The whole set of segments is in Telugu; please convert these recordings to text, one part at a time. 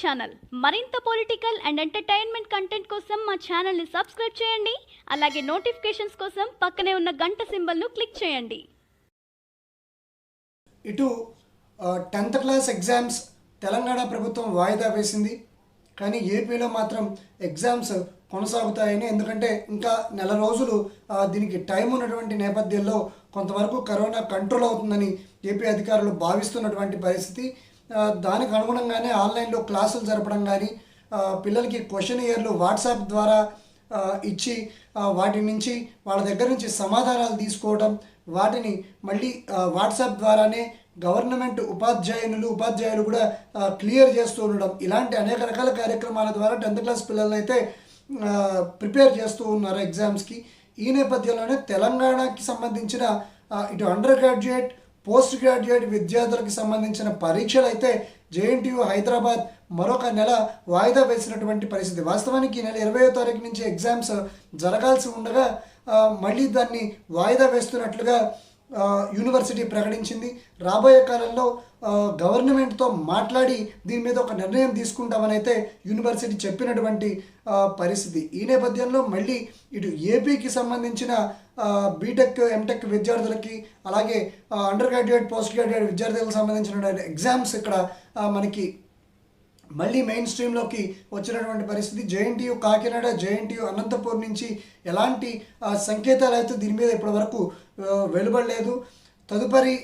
ఛానల్ మరింత పొలిటికల్ అండ్ ఎంటర్టైన్మెంట్ కంటెంట్ కోసం మా ఛానల్ని సబ్స్క్రైబ్ చేయండి. అలాగే నోటిఫికేషన్స్ కోసం పక్కనే ఉన్న గంట సింబల్ను క్లిక్ చేయండి. ఇటు 10th క్లాస్ ఎగ్జామ్స్ తెలంగాణ ప్రభుత్వం వాయిదా వేసింది. కానీ ఏపీలో మాత్రం ఎగ్జామ్స్ కొనసాగుతాయని, ఎందుకంటే ఇంకా నెల రోజులు దీనికి టైం ఉన్నటువంటి నేపథ్యంలో కొంతవరకు కరోనా కంట్రోల్ అవుతుందని ఏపీ అధికారులు భావిస్తున్నటువంటి పరిస్థితి. దానికి అనుగుణంగానే ఆన్లైన్లో క్లాసులు జరపడం కానీ, పిల్లలకి క్వశ్చన్ ఇయర్లు వాట్సాప్ ద్వారా ఇచ్చి వాటి నుంచి వాళ్ళ దగ్గర నుంచి సమాధానాలు తీసుకోవడం, వాటిని మళ్ళీ వాట్సాప్ ద్వారానే గవర్నమెంట్ ఉపాధ్యాయులు కూడా క్లియర్ చేస్తూ ఉండడం, ఇలాంటి అనేక రకాల కార్యక్రమాల ద్వారా 10th క్లాస్ పిల్లలను అయితే ప్రిపేర్ చేస్తూ ఉన్నారు ఎగ్జామ్స్కి. ఈ నేపథ్యంలోనే తెలంగాణకి సంబంధించిన ఇటు అండర్ గ్రాడ్యుయేట్, పోస్ట్ గ్రాడ్యుయేట్ విద్యార్థులకు సంబంధించిన పరీక్షలు అయితే జేఎన్టీయూ హైదరాబాద్ మరొక నెల వాయిదా వేసినటువంటి పరిస్థితి. వాస్తవానికి ఈ నెల 20వ తారీఖు నుంచి ఎగ్జామ్స్ జరగాల్సి ఉండగా మళ్ళీ దాన్ని వాయిదా వేస్తున్నట్లుగా యూనివర్సిటీ ప్రకటించింది. రాబోయే కాలంలో గవర్నమెంట్తో మాట్లాడి దీని మీద ఒక నిర్ణయం తీసుకుంటామని అయితే యూనివర్సిటీ చెప్పినటువంటి పరిస్థితి. ఈ నేపథ్యంలో మళ్ళీ ఇటు ఏపీకి సంబంధించిన బీటెక్, ఎంటెక్ విద్యార్థులకి, అలాగే అండర్ గ్రాడ్యుయేట్, పోస్ట్ గ్రాడ్యుయేట్ విద్యార్థులకు సంబంధించిన ఎగ్జామ్స్ ఇక్కడ మనకి మళ్ళీ మెయిన్ స్ట్రీమ్లోకి వచ్చినటువంటి పరిస్థితి. జేఎన్టీయూ కాకినాడ, జేఎన్టీయూ అనంతపూర్ నుంచి ఎలాంటి సంకేతాలు అయితే దీని మీద ఇప్పటివరకు వెలువడలేదు. తదుపరి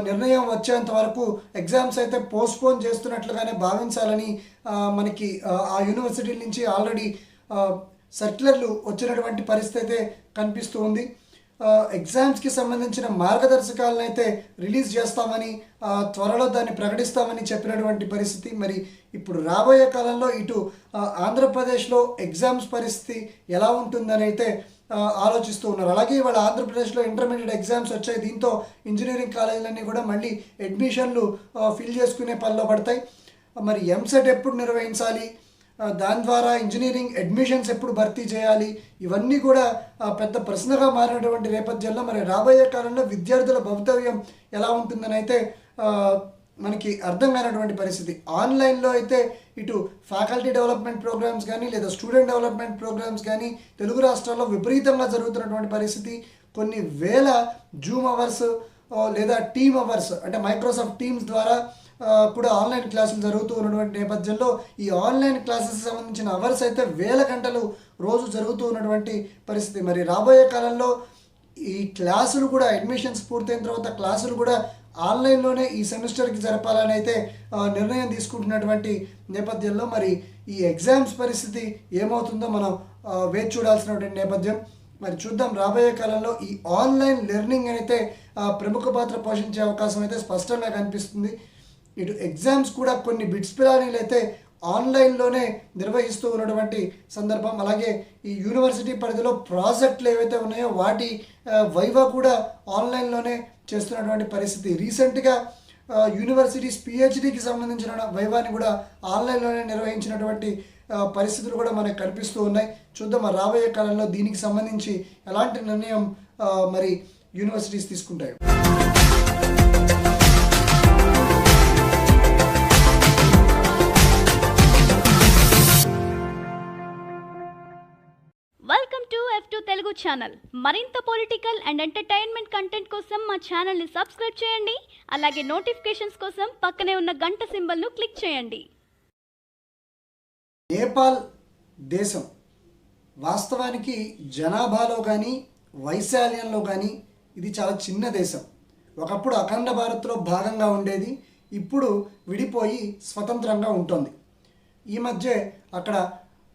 నిర్ణయం వచ్చేంత వరకు ఎగ్జామ్స్ అయితే పోస్ట్పోన్ చేస్తున్నట్లుగానే భావించాలని మనకి ఆ యూనివర్సిటీల నుంచి ఆల్రెడీ సర్క్యులర్లు వచ్చినటువంటి పరిస్థితి అయితే కనిపిస్తూ ఉంది. ఎగ్జామ్స్కి సంబంధించిన మార్గదర్శకాలను అయితే రిలీజ్ చేస్తామని, త్వరలో దాన్ని ప్రకటిస్తామని చెప్పినటువంటి పరిస్థితి. మరి ఇప్పుడు రాబోయే కాలంలో ఇటు ఆంధ్రప్రదేశ్లో ఎగ్జామ్స్ పరిస్థితి ఎలా ఉంటుందని అయితే ఆలోచిస్తూ ఉన్నారు. అలాగే ఇవాళ ఆంధ్రప్రదేశ్లో ఇంటర్మీడియట్ ఎగ్జామ్స్ వచ్చాయి. దీంతో ఇంజనీరింగ్ కాలేజీలన్నీ కూడా మళ్ళీ అడ్మిషన్లు ఫిల్ చేసుకునే పనిలో పడతాయి. మరి ఎంసెట్ ఎప్పుడు నిర్వహించాలి, దాని ద్వారా ఇంజనీరింగ్ అడ్మిషన్స్ ఎప్పుడు భర్తీ చేయాలి, ఇవన్నీ కూడా పెద్ద ప్రశ్నగా మారినటువంటి నేపథ్యంలో మరి రాబోయే కాలంలో విద్యార్థుల భవితవ్యం ఎలా ఉంటుందని అయితే మనకి అర్థం కానటువంటి పరిస్థితి. ఆన్లైన్లో అయితే ఇటు ఫ్యాకల్టీ డెవలప్మెంట్ ప్రోగ్రామ్స్ కానీ, లేదా స్టూడెంట్ డెవలప్మెంట్ ప్రోగ్రామ్స్ కానీ తెలుగు రాష్ట్రాల్లో విపరీతంగా జరుగుతున్నటువంటి పరిస్థితి. కొన్ని వేల జూమ్ అవర్స్ లేదా టీమ్ అవర్స్, అంటే మైక్రోసాఫ్ట్ టీమ్స్ ద్వారా కూడా ఆన్లైన్ క్లాసులు జరుగుతూ ఉన్నటువంటి నేపథ్యంలో ఈ ఆన్లైన్ క్లాసెస్ సంబంధించిన అవర్స్ అయితే వేల గంటలు రోజు జరుగుతూ ఉన్నటువంటి పరిస్థితి. మరి రాబోయే కాలంలో ఈ క్లాసులు కూడా, అడ్మిషన్స్ పూర్తయిన తర్వాత క్లాసులు కూడా ఆన్లైన్లోనే ఈ సెమిస్టర్కి జరపాలని అయితే నిర్ణయం తీసుకుంటున్నటువంటి నేపథ్యంలో మరి ఈ ఎగ్జామ్స్ పరిస్థితి ఏమవుతుందో మనం వేచి చూడాల్సినటువంటి నేపథ్యం. మరి చూద్దాం రాబోయే కాలంలో ఈ ఆన్లైన్ లెర్నింగ్ అయితే ప్రముఖ పాత్ర పోషించే అవకాశం అయితే స్పష్టంగా కనిపిస్తుంది. ఇటు ఎగ్జామ్స్ కూడా కొన్ని బిట్స్ పిలానీలు అయితే ఆన్లైన్లోనే నిర్వహిస్తూ ఉన్నటువంటి సందర్భం. అలాగే ఈ యూనివర్సిటీ పరిధిలో ప్రాజెక్టులు ఏవైతే ఉన్నాయో వాటి వైవా కూడా ఆన్లైన్లోనే చేస్తున్నటువంటి పరిస్థితి. రీసెంట్గా యూనివర్సిటీస్ పిహెచ్డికి సంబంధించిన వైవాని కూడా ఆన్లైన్లోనే నిర్వహించినటువంటి పరిస్థితులు కూడా మనకు కనిపిస్తూ ఉన్నాయి. చూద్దాం రాబోయే కాలంలో దీనికి సంబంధించి ఎలాంటి నిర్ణయం మరి యూనివర్సిటీస్ తీసుకుంటాయి. Welcome to F2 Telugu channel. మరింత పొలిటికల్ అండ్ ఎంటర్టైన్మెంట్ కంటెంట్ కోసం మా ఛానల్ని సబ్స్క్రైబ్ చేయండి. అలాగే నోటిఫికేషన్స్ కోసం పక్కనే ఉన్న గంట సింబల్ను క్లిక్ చేయండి. నేపాల్ దేశం వాస్తవానికి జనాభాలో కానీ, వైశాల్యంలో కానీ ఇది చాలా చిన్న దేశం. ఒకప్పుడు అఖండ భారత్లో భాగంగా ఉండేది, ఇప్పుడు విడిపోయి స్వతంత్రంగా ఉంటుంది. ఈ మధ్య అక్కడ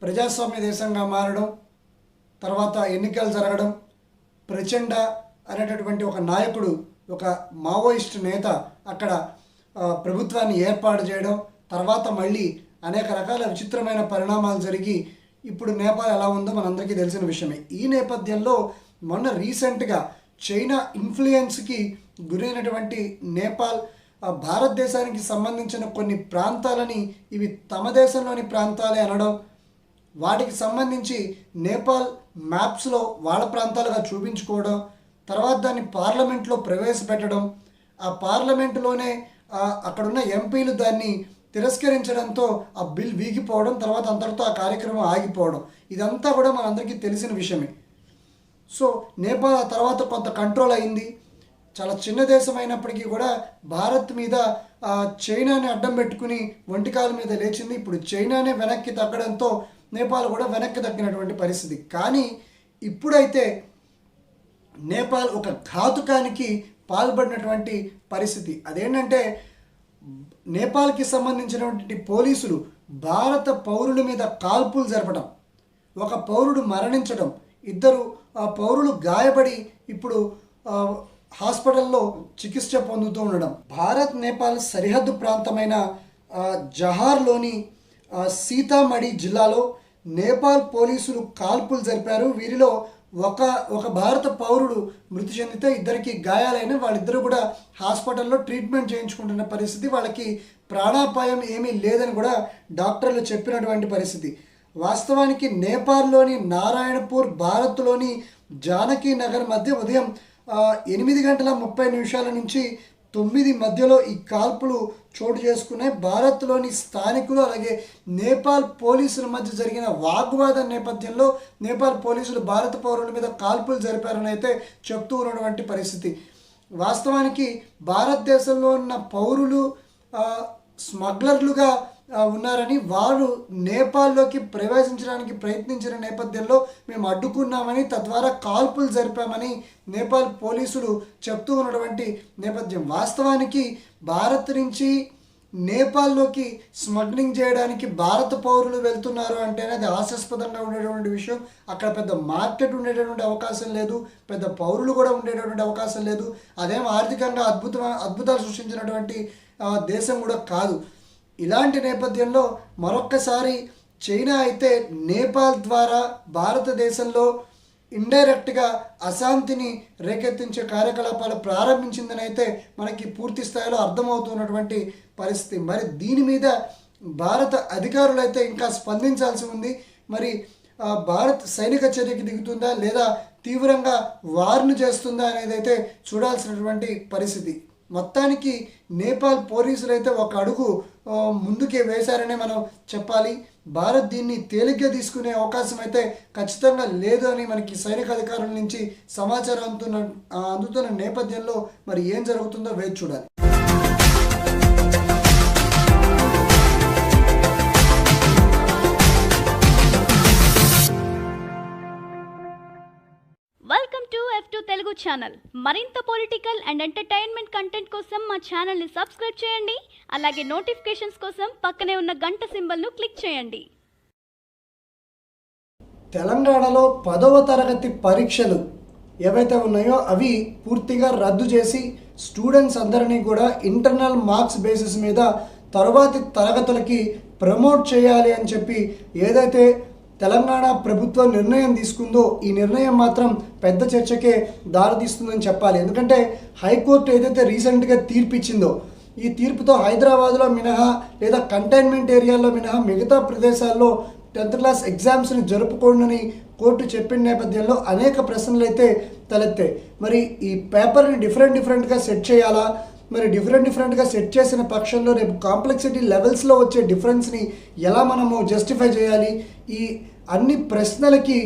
ప్రజాస్వామ్య దేశంగా మారడం, తర్వాత ఎన్నికలు జరగడం, ప్రచండ అనేటటువంటి ఒక నాయకుడు, ఒక మావోయిస్ట్ నేత అక్కడ ప్రభుత్వాన్ని ఏర్పాటు చేయడం, తర్వాత మళ్ళీ అనేక రకాల విచిత్రమైన పరిణామాలు జరిగి ఇప్పుడు నేపాల్ ఎలా ఉందో మనందరికీ తెలిసిన విషయమే. ఈ నేపథ్యంలో మొన్న రీసెంట్గా చైనా ఇన్ఫ్లుయెన్స్కి గురైనటువంటి నేపాల్ భారతదేశానికి సంబంధించిన కొన్ని ప్రాంతాలని ఇవి తమ దేశంలోని ప్రాంతాలే అనడం, వాటికి సంబంధించి నేపాల్ మ్యాప్స్లో వాళ్ళ ప్రాంతాలుగా చూపించుకోవడం, తర్వాత దాన్ని పార్లమెంట్లో ప్రవేశపెట్టడం, ఆ పార్లమెంటులోనే అక్కడున్న ఎంపీలు దాన్ని తిరస్కరించడంతో ఆ బిల్ వీగిపోవడం, తర్వాత అంతటితో ఆ కార్యక్రమం ఆగిపోవడం, ఇదంతా కూడా మనందరికీ తెలిసిన విషయమే. సో నేపాల్ ఆ తర్వాత కొంత కంట్రోల్ అయింది. చాలా చిన్న దేశం అయినప్పటికీ కూడా భారత్ మీద చైనాని అడ్డం పెట్టుకుని ఒంటికాల మీద లేచింది. ఇప్పుడు చైనానే వెనక్కి తగ్గడంతో నేపాల్ కూడా వెనక్కి తగ్గినటువంటి పరిస్థితి. కానీ ఇప్పుడైతే నేపాల్ ఒక ఘాతుకానికి పాల్పడినటువంటి పరిస్థితి. అదేంటంటే నేపాల్కి సంబంధించినటువంటి పోలీసులు భారత పౌరుల మీద కాల్పులు జరపడం, ఒక పౌరుడు మరణించడం, ఇద్దరు పౌరులు గాయపడి ఇప్పుడు హాస్పిటల్లో చికిత్స పొందుతూ ఉండడం. భారత్ నేపాల్ సరిహద్దు ప్రాంతమైన జహార్లోని సీతామఢి జిల్లాలో నేపాల్ పోలీసులు కాల్పులు జరిపారు. వీరిలో ఒక భారత పౌరుడు మృతి చెందితే ఇద్దరికి గాయాలైన వాళ్ళిద్దరూ కూడా హాస్పిటల్లో ట్రీట్మెంట్ చేయించుకుంటున్న పరిస్థితి. వాళ్ళకి ప్రాణాపాయం ఏమీ లేదని కూడా డాక్టర్లు చెప్పినటువంటి పరిస్థితి. వాస్తవానికి నేపాల్లోని నారాయణపూర్, భారత్లోని జానకి నగర్ మధ్య ఉదయం 8:30 నుంచి 9 మధ్యలో ఈ కాల్పులు చోటు చేసుకున్నాయి. భారత్లోని స్థానికులు అలాగే నేపాల్ పోలీసుల మధ్య జరిగిన వాగ్వాదం నేపథ్యంలో నేపాల్ పోలీసులు భారత పౌరుల మీద కాల్పులు జరిపారని అయితే చెప్తూ ఉన్నటువంటి పరిస్థితి. వాస్తవానికి భారతదేశంలో ఉన్న పౌరులు స్మగ్లర్లుగా ఉన్నారని, వారు నేపాల్లోకి ప్రవేశించడానికి ప్రయత్నించిన నేపథ్యంలో మేము అడ్డుకున్నామని, తద్వారా కాల్పులు జరిపామని నేపాల్ పోలీసులు చెప్తూ ఉన్నటువంటి నేపథ్యం. వాస్తవానికి భారత్ నుంచి నేపాల్లోకి స్మగ్లింగ్ చేయడానికి భారత పౌరులు వెళ్తున్నారు అంటేనే అది హాస్యాస్పదంగా ఉండేటువంటి విషయం. అక్కడ పెద్ద మార్కెట్ ఉండేటటువంటి అవకాశం లేదు, పెద్ద పౌరులు కూడా ఉండేటటువంటి అవకాశం లేదు. అదేం ఆర్థికంగా అద్భుతాలు సృష్టించినటువంటి దేశం కూడా కాదు. ఇలాంటి నేపథ్యంలో మరొక్కసారి చైనా అయితే నేపాల్ ద్వారా భారతదేశంలో ఇండైరెక్ట్గా అశాంతిని రేకెత్తించే కార్యకలాపాలు ప్రారంభించిందని అయితే మనకి పూర్తి స్థాయిలో అర్థమవుతున్నటువంటి పరిస్థితి. మరి దీని మీద భారత అధికారులు అయితే ఇంకా స్పందించాల్సి ఉంది. మరి భారత్ సైనిక చర్యకి దిగుతుందా లేదా తీవ్రంగా వార్ను చేస్తుందా అనేది అయితే చూడాల్సినటువంటి పరిస్థితి. మొత్తానికి నేపాల్ పోలీసులు అయితే ఒక అడుగు ముందుకే వేశారనే మనం చెప్పాలి. భారత్ దీన్ని తేలిగ్గా తీసుకునే అవకాశం అయితే ఖచ్చితంగా లేదు అని మనకి సైనిక అధికారుల నుంచి సమాచారం అందుతున్న నేపథ్యంలో మరి ఏం జరుగుతుందో వేచి చూడాలి. Welcome to F2 Telugu channel. మరింత పొలిటికల్ అండ్ ఎంటర్టైన్మెంట్ కంటెంట్ కోసం మా ఛానల్ని సబ్స్క్రైబ్ చేయండి. అలాగే నోటిఫికేషన్స్ కోసం పక్కనే ఉన్న గంట సింబల్ను క్లిక్ చేయండి. తెలంగాణలో 10వ తరగతి పరీక్షలు ఏవైతే ఉన్నాయో అవి పూర్తిగా రద్దు చేసి స్టూడెంట్స్ అందరినీ కూడా ఇంటర్నల్ మార్క్స్ బేసిస్ మీద తరువాతి తరగతులకి ప్రమోట్ చేయాలి అని చెప్పి ఏదైతే తెలంగాణ ప్రభుత్వం నిర్ణయం తీసుకుందో ఈ నిర్ణయం మాత్రం పెద్ద చర్చకే దారితీస్తుందని చెప్పాలి. ఎందుకంటే హైకోర్టు ఏదైతే రీసెంట్గా తీర్పు ఇచ్చిందో ఈ తీర్పుతో హైదరాబాద్లో మినహా లేదా కంటైన్మెంట్ ఏరియాలో మినహా మిగతా ప్రదేశాల్లో 10th క్లాస్ ఎగ్జామ్స్ని జరుపుకోండి కోర్టు చెప్పిన నేపథ్యంలో అనేక ప్రశ్నలు అయితే తలెత్తాయి. మరి ఈ పేపర్ని డిఫరెంట్గా సెట్ చేయాలా, మరి డిఫరెంట్గా సెట్ చేసిన పక్షంలో రేపు కాంప్లెక్సిటీ లెవెల్స్లో వచ్చే డిఫరెన్స్ని ఎలా మనము జస్టిఫై చేయాలి, ఈ అన్ని ప్రశ్నలకి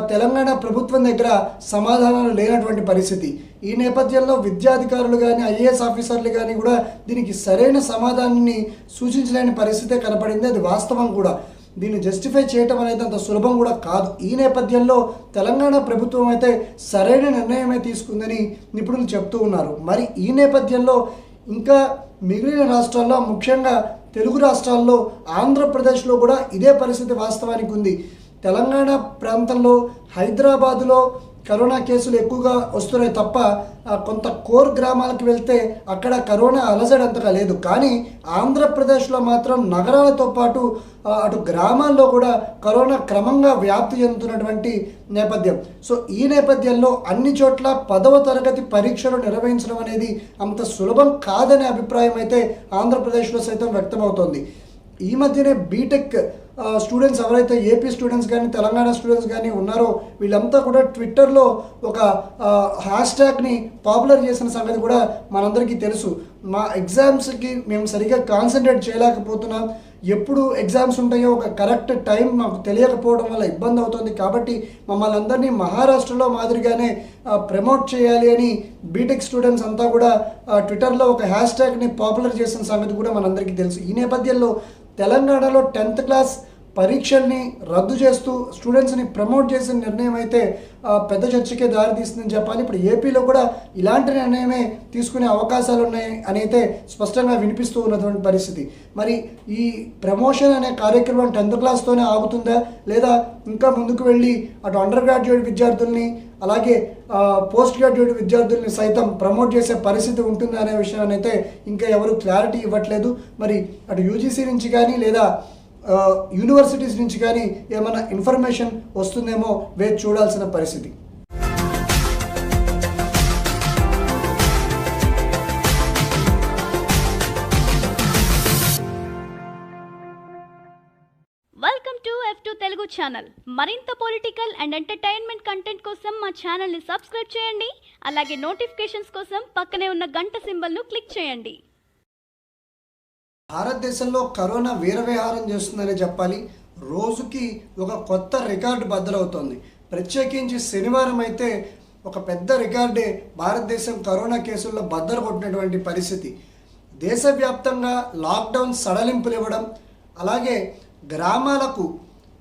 తెలంగాణ ప్రభుత్వం దగ్గర సమాధానాలు లేనటువంటి పరిస్థితి. ఈ నేపథ్యంలో విద్యాధికారులు కానీ ఐఏఎస్ ఆఫీసర్లు కానీ కూడా దీనికి సరైన సమాధానాన్ని సూచించలేని పరిస్థితే కనపడింది. అది వాస్తవం కూడా. దీన్ని జస్టిఫై చేయటం అనేది అంత సులభం కూడా కాదు. ఈ నేపథ్యంలో తెలంగాణ ప్రభుత్వం అయితే సరైన నిర్ణయమే తీసుకుందని నిపుణులు చెప్తూ ఉన్నారు. మరి ఈ నేపథ్యంలో ఇంకా మిగిలిన రాష్ట్రాల్లో ముఖ్యంగా తెలుగు రాష్ట్రాల్లో ఆంధ్రప్రదేశ్లో కూడా ఇదే పరిస్థితి వాస్తవానికి ఉంది. తెలంగాణ ప్రాంతంలో హైదరాబాదులో కరోనా కేసులు ఎక్కువగా వస్తున్నాయి తప్ప కొంత కోర్ గ్రామాలకు వెళ్తే అక్కడ కరోనా అలజడి అంతగా లేదు. కానీ ఆంధ్రప్రదేశ్లో మాత్రం నగరాలతో పాటు అటు గ్రామాల్లో కూడా కరోనా క్రమంగా వ్యాప్తి చెందుతున్నటువంటి నేపథ్యం. సో ఈ నేపథ్యంలో అన్ని చోట్ల 10వ తరగతి పరీక్షలు నిర్వహించడం అనేది అంత సులభం కాదనే అభిప్రాయం అయితే ఆంధ్రప్రదేశ్లో సైతం వ్యక్తమవుతోంది. ఈ మధ్యనే బీటెక్ స్టూడెంట్స్ ఎవరైతే ఏపీ స్టూడెంట్స్ కానీ తెలంగాణ స్టూడెంట్స్ కానీ ఉన్నారో వీళ్ళంతా కూడా ట్విట్టర్లో ఒక హ్యాష్ ట్యాగ్ని పాపులర్ చేసిన సంగతి కూడా మనందరికీ తెలుసు. మా ఎగ్జామ్స్కి మేము సరిగ్గా కాన్సన్ట్రేట్ చేయలేకపోతున్నాం, ఎప్పుడు ఎగ్జామ్స్ ఉంటాయో ఒక కరెక్ట్ టైం మాకు తెలియకపోవడం వల్ల ఇబ్బంది అవుతుంది, కాబట్టి మమ్మల్ని అందరినీ మహారాష్ట్రలో మాదిరిగానే ప్రమోట్ చేయాలి అని బీటెక్ స్టూడెంట్స్ అంతా కూడా ట్విట్టర్లో ఒక హ్యాష్ ట్యాగ్ని పాపులర్ చేసిన సంగతి కూడా మనందరికీ తెలుసు. ఈ నేపథ్యంలో తెలంగాణలో 10th క్లాస్ పరీక్షల్ని రద్దు చేస్తూ స్టూడెంట్స్ని ప్రమోట్ చేసిన నిర్ణయం అయితే పెద్ద చర్చకే దారితీస్తుందని చెప్పాలి. ఇప్పుడు ఏపీలో కూడా ఇలాంటి నిర్ణయమే తీసుకునే అవకాశాలు ఉన్నాయి అని అయితే స్పష్టంగా వినిపిస్తూ ఉన్నటువంటి పరిస్థితి. మరి ఈ ప్రమోషన్ అనే కార్యక్రమం 10th క్లాస్తోనే ఆగుతుందా, లేదా ఇంకా ముందుకు వెళ్ళి అటు అండర్ గ్రాడ్యుయేట్ విద్యార్థుల్ని అలాగే పోస్ట్ గ్రాడ్యుయేట్ విద్యార్థుల్ని సైతం ప్రమోట్ చేసే పరిస్థితి ఉంటుందా అనే విషయాన్ని అయితే ఇంకా ఎవరు క్లారిటీ ఇవ్వట్లేదు. మరి అటు యూజీసీ నుంచి కానీ లేదా యూనివర్సిటీస్ నుంచి కానీ ఏమైనా ఇన్ఫర్మేషన్ వస్తుందేమో వేచి చూడాల్సిన పరిస్థితి. Welcome to F2 Telugu channel. మరింత పొలిటికల్ అండ్ ఎంటర్టైన్మెంట్ కంటెంట్ కోసం మా ఛానల్ని సబ్స్క్రైబ్ చేయండి. అలాగే నోటిఫికేషన్స్ కోసం పక్కనే ఉన్న గంట సింబల్ను క్లిక్ చేయండి. భారతదేశంలో కరోనా వీరవిహారం చేస్తుందనే చెప్పాలి. రోజుకి ఒక కొత్త రికార్డు బద్దలవుతోంది. ప్రత్యేకించి శనివారం అయితే ఒక పెద్ద రికార్డే భారతదేశం కరోనా కేసుల్లో బద్దలు కొట్టినటువంటి పరిస్థితి. దేశవ్యాప్తంగా లాక్డౌన్ సడలింపులు ఇవ్వడం, అలాగే గ్రామాలకు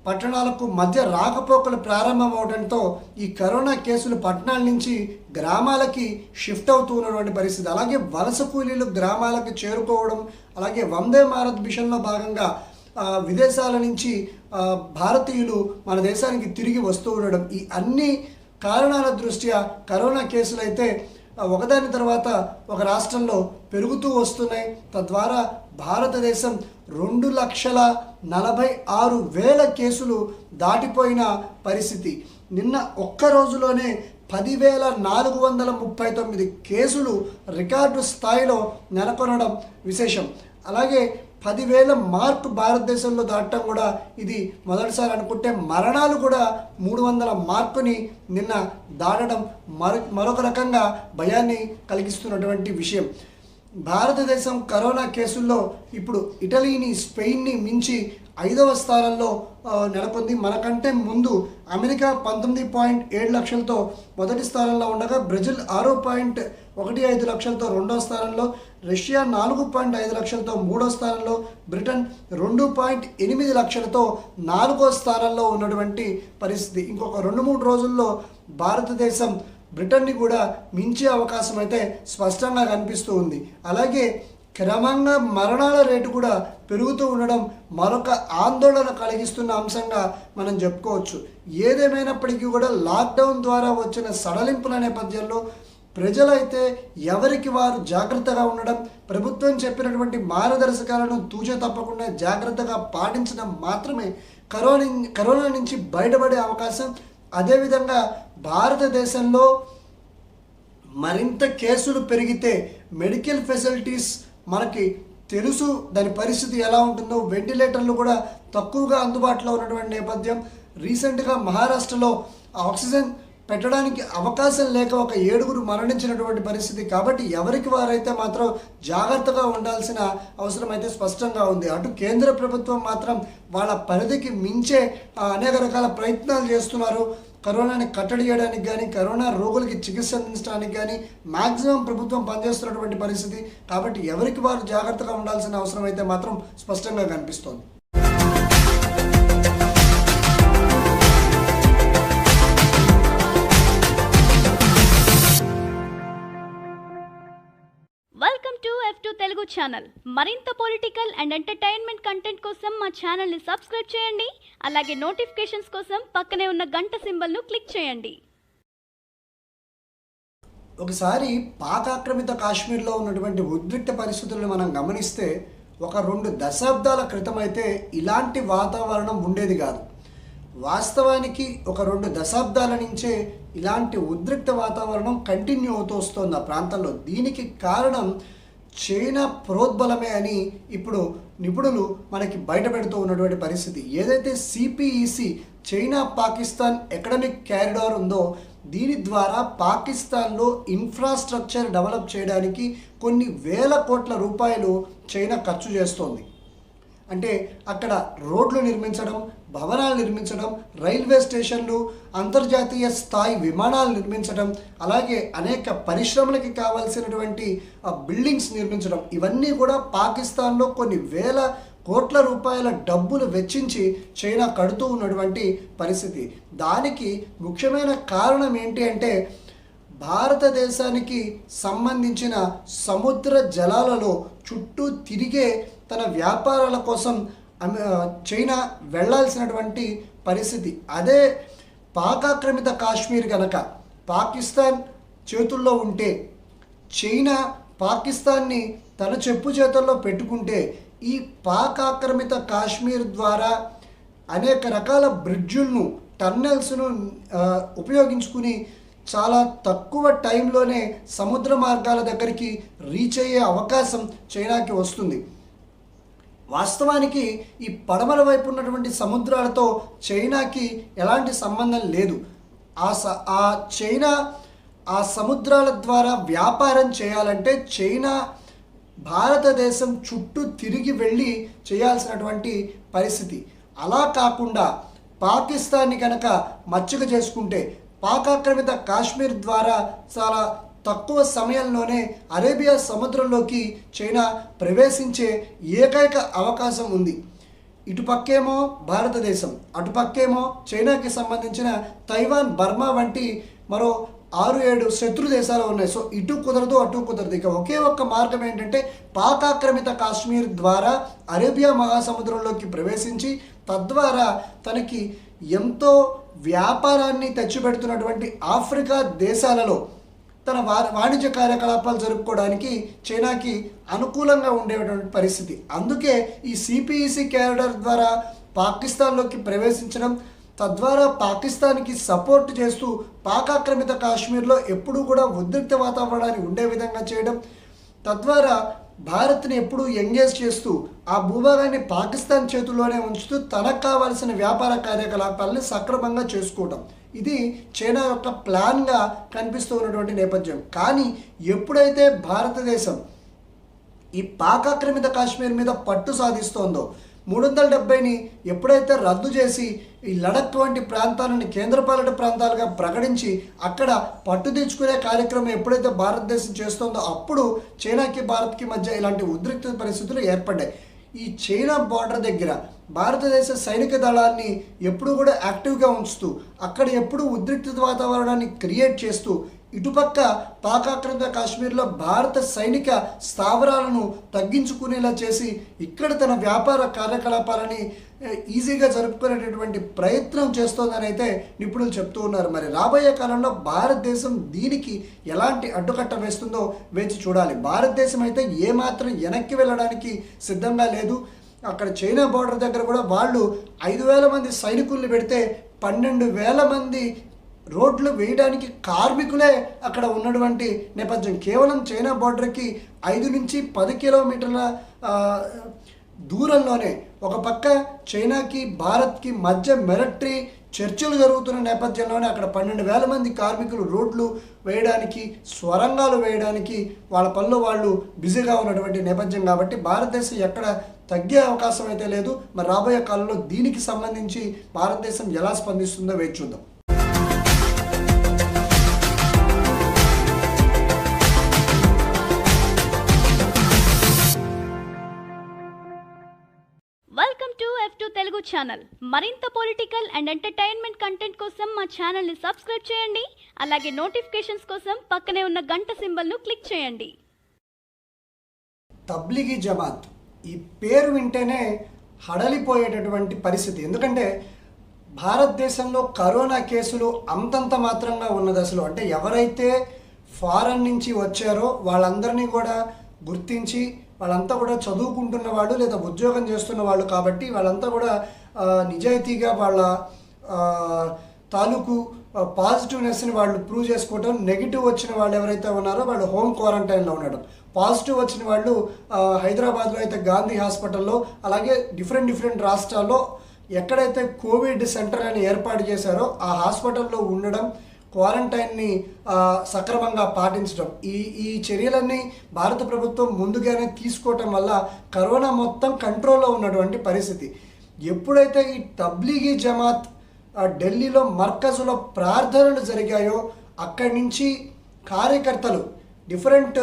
పట్టణాలకు మధ్య రాకపోకలు ప్రారంభం అవడంతో ఈ కరోనా కేసులు పట్టణాల నుంచి గ్రామాలకి షిఫ్ట్ అవుతూ ఉన్నటువంటి పరిస్థితి. అలాగే వలస కూలీలు గ్రామాలకు చేరుకోవడం, అలాగే వందే భారత్ మిషన్లో భాగంగా విదేశాల నుంచి భారతీయులు మన దేశానికి తిరిగి వస్తూ ఉండడం, ఈ అన్ని కారణాల దృష్ట్యా కరోనా కేసులు అయితే ఒకదాని తర్వాత ఒక రాష్ట్రంలో పెరుగుతూ వస్తున్నాయి. తద్వారా భారతదేశం 2,46,000 కేసులు దాటిపోయిన పరిస్థితి. నిన్న ఒక్క రోజులోనే 10,439 కేసులు రికార్డు స్థాయిలో నెలకొనడం విశేషం. అలాగే 10,000 మార్క్ భారతదేశంలో దాటడం కూడా ఇది మొదటిసారి అనుకుంటే, మరణాలు కూడా 300 మార్కుని నిన్న దాటడం మరొక రకంగా భయాన్ని కలిగిస్తున్నటువంటి విషయం. భారతదేశం కరోనా కేసుల్లో ఇప్పుడు ఇటలీని, స్పెయిన్ని మించి 5వ స్థానంలో నెలకొంది. మనకంటే ముందు అమెరికా 19.7 లక్షలతో మొదటి స్థానంలో ఉండగా, బ్రెజిల్ 6.15 లక్షలతో 2వ స్థానంలో, రష్యా 4.5 లక్షలతో 3వ స్థానంలో, బ్రిటన్ 2.8 లక్షలతో 4వ స్థానంలో ఉన్నటువంటి పరిస్థితి. ఇంకొక 2-3 రోజుల్లో భారతదేశం బ్రిటన్ని కూడా మించే అవకాశం అయితే స్పష్టంగా కనిపిస్తూ ఉంది. అలాగే క్రమంగా మరణాల రేటు కూడా పెరుగుతూ ఉండడం మరొక ఆందోళన కలిగిస్తున్న అంశంగా మనం చెప్పుకోవచ్చు. ఏదేమైనప్పటికీ కూడా లాక్డౌన్ ద్వారా వచ్చిన సడలింపుల నేపథ్యంలో ప్రజలైతే ఎవరికి వారు జాగ్రత్తగా ఉండడం, ప్రభుత్వం చెప్పినటువంటి మార్గదర్శకాలను తూచ తప్పకుండా జాగ్రత్తగా పాటించడం మాత్రమే కరోనా నుంచి బయటపడే అవకాశం. అదేవిధంగా భారతదేశంలో మరింత కేసులు పెరిగితే మెడికల్ ఫెసిలిటీస్ మనకి తెలుసు, దాని పరిస్థితి ఎలా ఉంటుందో. వెంటిలేటర్లు కూడా తక్కువగా అందుబాటులో ఉన్నటువంటి నేపథ్యం. రీసెంట్గా మహారాష్ట్రలో ఆక్సిజన్ పెట్టడానికి అవకాశం లేక ఒక 7గురు మరణించినటువంటి పరిస్థితి. కాబట్టి ఎవరికి వారైతే మాత్రం జాగ్రత్తగా ఉండాల్సిన అవసరం అయితే స్పష్టంగా ఉంది. అటు కేంద్ర ప్రభుత్వం మాత్రం వాళ్ళ పరిధికి మించే అనేక రకాల ప్రయత్నాలు చేస్తున్నారు. కరోనాని కట్టడి చేయడానికి కానీ, కరోనా రోగులకి చికిత్స అందించడానికి కానీ మ్యాక్సిమం ప్రభుత్వం పనిచేస్తున్నటువంటి పరిస్థితి. కాబట్టి ఎవరికి వారు జాగ్రత్తగా ఉండాల్సిన అవసరం అయితే మాత్రం స్పష్టంగా కనిపిస్తోంది. Welcome to F2 Telugu channel. మరింత పొలిటికల్ అండ్ ఎంటర్టైన్మెంట్ కంటెంట్ కోసం మా ఛానల్ని సబ్స్క్రైబ్ చేయండి. అలాగే నోటిఫికేషన్స్ కోసం పక్కనే ఉన్న గంట సింబల్ను క్లిక్ చేయండి. ఒకసారి పాక్ ఆక్రమిత కాశ్మీర్లో ఉన్నటువంటి ఉద్రిక్త పరిస్థితులను మనం గమనిస్తే ఒక 2 దశాబ్దాల క్రితం అయితే ఇలాంటి వాతావరణం ఉండేది కాదు. వాస్తవానికి ఒక 2 దశాబ్దాల నుంచే ఇలాంటి ఉద్రిక్త వాతావరణం కంటిన్యూ అవుతూ వస్తుంది ఆ ప్రాంతంలో. దీనికి కారణం చైనా ప్రోద్బలమే అని ఇప్పుడు నిపుణులు మనకి బయటపెడుతూ ఉన్నటువంటి పరిస్థితి. ఏదైతే CPEC China Pakistan academic corridor ఉందో దీని ద్వారా పాకిస్తాన్లో ఇన్ఫ్రాస్ట్రక్చర్ డెవలప్ చేయడానికి కొన్ని వేల కోట్ల రూపాయలు చైనా ఖర్చు చేస్తోంది. అంటే అక్కడ రోడ్లు నిర్మించడం, భవనాలు నిర్మించడం, రైల్వే స్టేషన్లు, అంతర్జాతీయ స్థాయి విమానాలు నిర్మించడం, అలాగే అనేక పరిశ్రమలకి కావాల్సినటువంటి బిల్డింగ్స్ నిర్మించడం, ఇవన్నీ కూడా పాకిస్తాన్లో కొన్ని వేల కోట్ల రూపాయల డబ్బులు వెచ్చించి చైనా కడుతూ ఉన్నటువంటి పరిస్థితి. దానికి ముఖ్యమైన కారణం ఏంటి అంటే భారతదేశానికి సంబంధించిన సముద్ర జలాలలో చుట్టూ తిరిగే తన వ్యాపారాల కోసం చైనా వెళ్ళాల్సినటువంటి పరిస్థితి. అదే పాకాక్రమిత కాశ్మీర్ కనుక పాకిస్తాన్ చేతుల్లో ఉంటే, చైనా పాకిస్తాన్ని తన చెప్పు చేతుల్లో పెట్టుకుంటే, ఈ పాక్ ఆక్రమిత కాశ్మీర్ ద్వారా అనేక రకాల బ్రిడ్జులను, టన్నెల్స్ను ఉపయోగించుకుని చాలా తక్కువ టైంలోనే సముద్ర మార్గాల దగ్గరికి రీచ్ అయ్యే అవకాశం చైనాకి వస్తుంది. వాస్తవానికి ఈ పడమర వైపు ఉన్నటువంటి సముద్రాలతో చైనాకి ఎలాంటి సంబంధం లేదు. ఆ చైనా ఆ సముద్రాల ద్వారా వ్యాపారం చేయాలంటే చైనా భారతదేశం చుట్టూ తిరిగి వెళ్ళి చేయాల్సినటువంటి పరిస్థితి. అలా కాకుండా పాకిస్తాన్ని కనుక మచ్చిక చేసుకుంటే పాకాక్రమిత కాశ్మీర్ ద్వారా చాలా తక్కువ సమయంలోనే అరేబియా సముద్రంలోకి చైనా ప్రవేశించే ఏకైక అవకాశం ఉంది. ఇటుపక్కేమో భారతదేశం, అటుపక్కేమో చైనాకి సంబంధించిన తైవాన్, బర్మా వంటి మరో 6-7 శత్రు దేశాలు ఉన్నాయి. సో ఇటు కుదరదు, అటు కుదరదు. ఇక ఒకే ఒక్క మార్గం ఏంటంటే పాకాక్రమిత కాశ్మీర్ ద్వారా అరేబియా మహాసముద్రంలోకి ప్రవేశించి తద్వారా తనకి ఎంతో వ్యాపారాన్ని తెచ్చిపెడుతున్నటువంటి ఆఫ్రికా దేశాలలో తన వాణిజ్య కార్యకలాపాలు జరుపుకోవడానికి చైనాకి అనుకూలంగా ఉండేటువంటి పరిస్థితి. అందుకే ఈ సిపిఈసి క్యారిడార్ ద్వారా పాకిస్తాన్లోకి ప్రవేశించడం, తద్వారా పాకిస్తాన్కి సపోర్ట్ చేస్తూ పాకాక్రమిత కాశ్మీర్లో ఎప్పుడూ కూడా ఉద్రిక్త వాతావరణాన్ని ఉండే విధంగా చేయడం, తద్వారా భారత్ని ఎప్పుడూ ఎంగేజ్ చేస్తూ ఆ భూభాగాన్ని పాకిస్తాన్ చేతుల్లోనే ఉంచుతూ తనకు కావాల్సిన వ్యాపార కార్యకలాపాలని సక్రమంగా చేసుకోవడం, ఇది చైనా యొక్క ప్లాన్గా కనిపిస్తూ ఉన్నటువంటి నేపథ్యం. కానీ ఎప్పుడైతే భారతదేశం ఈ పాకాక్రమిత కాశ్మీర్ మీద పట్టు సాధిస్తోందో, 370ని ఎప్పుడైతే రద్దు చేసి ఈ లడఖ్ వంటి ప్రాంతాలను కేంద్రపాలిత ప్రాంతాలుగా ప్రకటించి అక్కడ పట్టు తెచ్చుకునే కార్యక్రమం ఎప్పుడైతే భారతదేశం చేస్తోందో అప్పుడు చైనాకి భారత్కి మధ్య ఇలాంటి ఉద్రిక్త పరిస్థితులు ఏర్పడ్డాయి. ఈ చైనా బార్డర్ దగ్గర భారతదేశ సైనిక దళాన్ని ఎప్పుడు కూడా యాక్టివ్గా ఉంచుతూ అక్కడ ఎప్పుడు ఉద్రిక్త వాతావరణాన్ని క్రియేట్ చేస్తూ ఇటుపక్క పాకాక్రమిత కాశ్మీర్లో భారత సైనిక స్థావరాలను తగ్గించుకునేలా చేసి ఇక్కడ తన వ్యాపార కార్యకలాపాలని ఈజీగా జరుపుకునేటటువంటి ప్రయత్నం చేస్తోందని అయితే నిపుణులు చెప్తూ ఉన్నారు. మరి రాబోయే కాలంలో భారతదేశం దీనికి ఎలాంటి అడ్డుకట్ట వేస్తుందో వేచి చూడాలి. భారతదేశం అయితే ఏమాత్రం వెనక్కి వెళ్ళడానికి సిద్ధంగా లేదు. అక్కడ చైనా బార్డర్ దగ్గర కూడా వాళ్ళు 5,000 మంది సైనికుల్ని పెడితే 12,000 మంది రోడ్లు వేయడానికి కార్మికులే అక్కడ ఉన్నటువంటి నేపథ్యం. కేవలం చైనా బార్డర్కి 5 నుంచి 10 కిలోమీటర్ల దూరంలోనే ఒక పక్క చైనాకి భారత్కి మధ్య మిలిటరీ చర్చలు జరుగుతున్న నేపథ్యంలోనే అక్కడ 12,000 మంది కార్మికులు రోడ్లు వేయడానికి, స్వరంగాలు వేయడానికి వాళ్ళ పనులు వాళ్ళు బిజీగా ఉన్నటువంటి నేపథ్యం. కాబట్టి భారతదేశం ఎక్కడ తగ్గే అవకాశం అయితే లేదు. మరి రాబోయే కాలంలో దీనికి సంబంధించి భారతదేశం ఎలా స్పందిస్తుందో వేచి చూద్దాం. Welcome to F2 Telugu channel. మరింత పొలిటికల్ అండ్ ఎంటర్టైన్మెంట్ కంటెంట్ కోసం మా ఛానల్ని సబ్స్క్రైబ్ చేయండి. అలాగే నోటిఫికేషన్స్ కోసం పక్కనే ఉన్న గంట సింబల్ను క్లిక్ చేయండి. తబ్లిగీ జమాత్ ఈ పేరు వింటేనే హడలిపోయేటటువంటి పరిస్థితి. ఎందుకంటే భారతదేశంలో కరోనా కేసులు అంతంత మాత్రంగా ఉన్న దశలో, అంటే ఎవరైతే ఫారెన్ నుంచి వచ్చారో వాళ్ళందరినీ కూడా గుర్తించి వాళ్ళంతా కూడా చదువుకుంటున్న వాళ్ళు లేదా ఉద్యోగం చేస్తున్న వాళ్ళు కాబట్టి వాళ్ళంతా కూడా నిజాయితీగా వాళ్ళ తాలూకు పాజిటివ్నెస్ని వాళ్ళు ప్రూవ్ చేసుకోవటం, నెగిటివ్ వచ్చిన వాళ్ళు ఎవరైతే ఉన్నారో వాళ్ళు హోమ్ క్వారంటైన్లో ఉండడం, పాజిటివ్ వచ్చిన వాళ్ళు హైదరాబాద్లో అయితే గాంధీ హాస్పిటల్లో, అలాగే డిఫరెంట్ రాష్ట్రాల్లో ఎక్కడైతే కోవిడ్ సెంటర్ అని ఏర్పాటు చేశారో ఆ హాస్పిటల్లో ఉండడం, క్వారంటైన్ని సక్రమంగా పాటించడం, ఈ చర్యలన్నీ భారత ప్రభుత్వం ముందుగానే తీసుకోవటం వల్ల కరోనా మొత్తం కంట్రోల్లో ఉన్నటువంటి పరిస్థితి. ఎప్పుడైతే ఈ తబ్లీగీ జమాత్ ఢిల్లీలో మర్కజులో ప్రార్థనలు జరిగాయో అక్కడి నుంచి కార్యకర్తలు డిఫరెంట్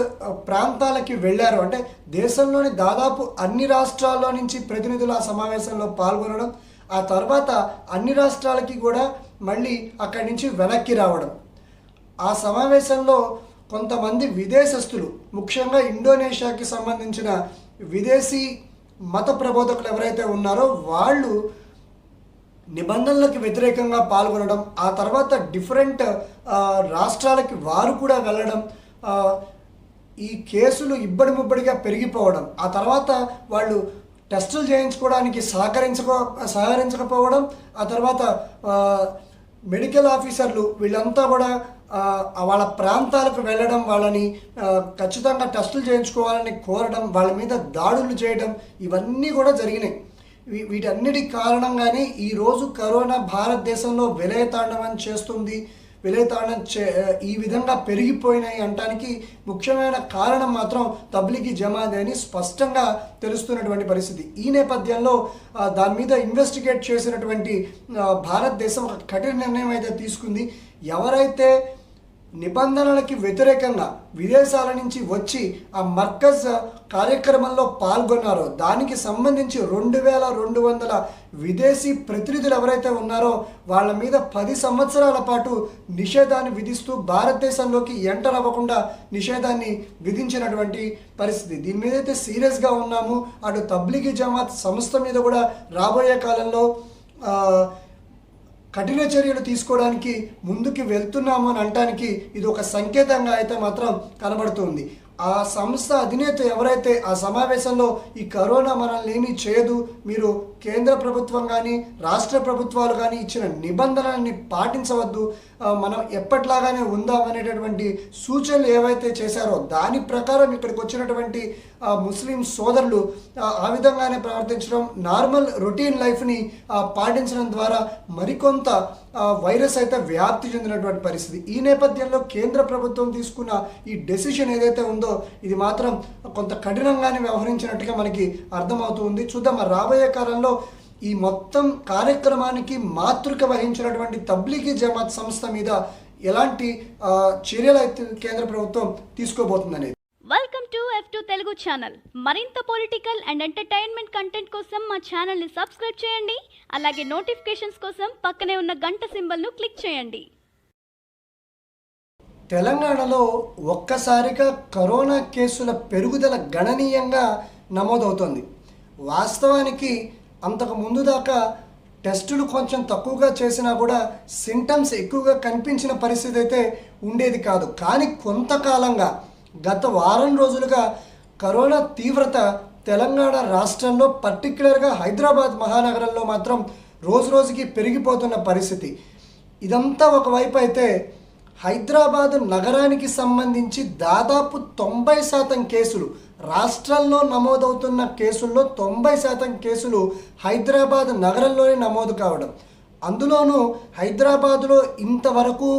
ప్రాంతాలకి వెళ్ళారు. అంటే దేశంలోని దాదాపు అన్ని రాష్ట్రాల్లో నుంచి ప్రతినిధులు ఆ సమావేశంలో పాల్గొనడం, ఆ తర్వాత అన్ని రాష్ట్రాలకి కూడా మళ్ళీ అక్కడి నుంచి వెనక్కి రావడం. ఆ సమావేశంలో కొంతమంది విదేశస్తులు, ముఖ్యంగా ఇండోనేషియాకి సంబంధించిన విదేశీ మత ప్రబోధకులు ఎవరైతే ఉన్నారో వాళ్ళు నిబంధనలకు వ్యతిరేకంగా పాల్గొనడం, ఆ తర్వాత డిఫరెంట్ రాష్ట్రాలకి వారు కూడా వెళ్ళడం, ఈ కేసులు ఇబ్బడి ముబ్బడిగా పెరిగిపోవడం, ఆ తర్వాత వాళ్ళు టెస్టులు చేయించుకోవడానికి సహకరించకపోవడం, ఆ తర్వాత మెడికల్ ఆఫీసర్లు వీళ్ళంతా కూడా వాళ్ళ ప్రాంతాలకు వెళ్ళడం, వాళ్ళని ఖచ్చితంగా టెస్టులు చేయించుకోవాలని కోరడం, వాళ్ళ మీద దాడులు చేయడం, ఇవన్నీ కూడా జరిగినాయి. వీటన్నిటికి కారణంగానే ఈరోజు కరోనా భారతదేశంలో విలయతాండవం చేస్తుంది. ఈ విధంగా పెరిగిపోయినాయి అనడానికి ముఖ్యమైన కారణం మాత్రం తబ్లీగీ జమాత్ అని స్పష్టంగా తెలుస్తున్నటువంటి పరిస్థితి. ఈ నేపథ్యంలో దాని మీద ఇన్వెస్టిగేట్ చేసినటువంటి భారతదేశం ఒక కఠిన నిర్ణయం అయితే తీసుకుంది. ఎవరైతే నిబంధనలకి వ్యతిరేకంగా విదేశాల నుంచి వచ్చి ఆ మర్కజ్ కార్యక్రమంలో పాల్గొన్నారో దానికి సంబంధించి 2200 విదేశీ ప్రతినిధులు ఎవరైతే ఉన్నారో వాళ్ళ మీద 10 సంవత్సరాల పాటు నిషేధాన్ని విధిస్తూ భారతదేశంలోకి ఎంటర్ అవ్వకుండా నిషేధాన్ని విధించినటువంటి పరిస్థితి. దీని మీద అయితే సీరియస్గా ఉన్నాము. అటు తబ్లీగీ జమాత్ సంస్థ మీద కూడా రాబోయే కాలంలో కఠిన చర్యలు తీసుకోవడానికి ముందుకు వెళ్తున్నాము అని అనటానికి ఇది ఒక సంకేతంగా అయితే మాత్రం కనబడుతుంది. ఆ సంస్థ అధినేత ఎవరైతే ఆ సమావేశంలో ఈ కరోనా మనల్ని ఏమీ చేయదు, మీరు కేంద్ర ప్రభుత్వం కానీ రాష్ట్ర ప్రభుత్వాలు కానీ ఇచ్చిన నిబంధనల్ని పాటించవద్దు, మనం ఎప్పట్లాగానే ఉందామనేటటువంటి సూచనలు ఏవైతే చేశారో దాని ప్రకారం ఇక్కడికి వచ్చినటువంటి ముస్లిం సోదరులు ఆ విధంగానే ప్రవర్తించడం, నార్మల్ రొటీన్ లైఫ్ని పాటించడం ద్వారా మరికొంత వైరస్ అయితే వ్యాప్తి చెందినటువంటి పరిస్థితి. ఈ నేపథ్యంలో కేంద్ర ప్రభుత్వం తీసుకున్న ఈ డెసిషన్ ఏదైతే ఉందో ఇది మాత్రం కొంత కఠినంగానే వ్యవహరించినట్టుగా మనకి అర్థమవుతుంది. చూద్దాం రాబోయే కాలంలో ఈ మొత్తం కార్యక్రమానికి మాతృక వహించినటువంటి తబ్లీగీ జమాత్ సంస్థ మీద ఎలాంటి చర్యలు అయితే కేంద్ర ప్రభుత్వం తీసుకోబోతుందనేది. Welcome to F2 Telugu channel. మరింత పొలిటికల్ అండ్ ఎంటర్టైన్మెంట్ కంటెంట్ కోసం మా ఛానల్ని సబ్స్క్రైబ్ చేయండి. అలాగే నోటిఫికేషన్స్ కోసం పక్కనే ఉన్న గంట సింబల్ను క్లిక్ చేయండి. తెలంగాణలో ఒక్కసారిగా కరోనా కేసుల పెరుగుదల గణనీయంగా నమోదవుతోంది. వాస్తవానికి అంతకు ముందు దాకా టెస్టులు కొంచెం తక్కువగా చేసినా కూడా సింటమ్స్ ఎక్కువగా కనిపించిన పరిస్థితి అయితే ఉండేది కాదు. కానీ కొంతకాలంగా గత వారం రోజులుగా కరోనా తీవ్రత తెలంగాణ రాష్ట్రంలో పర్టిక్యులర్గా హైదరాబాద్ మహానగరంలో మాత్రం రోజుకి పెరిగిపోతున్న పరిస్థితి. ఇదంతా ఒకవైపు అయితే హైదరాబాద్ నగరానికి సంబంధించి దాదాపు 90% కేసులు, రాష్ట్రంలో నమోదవుతున్న కేసుల్లో 90% కేసులు హైదరాబాద్ నగరంలోనే నమోదు కావడం. అందులోనూ హైదరాబాదులో ఇంతవరకు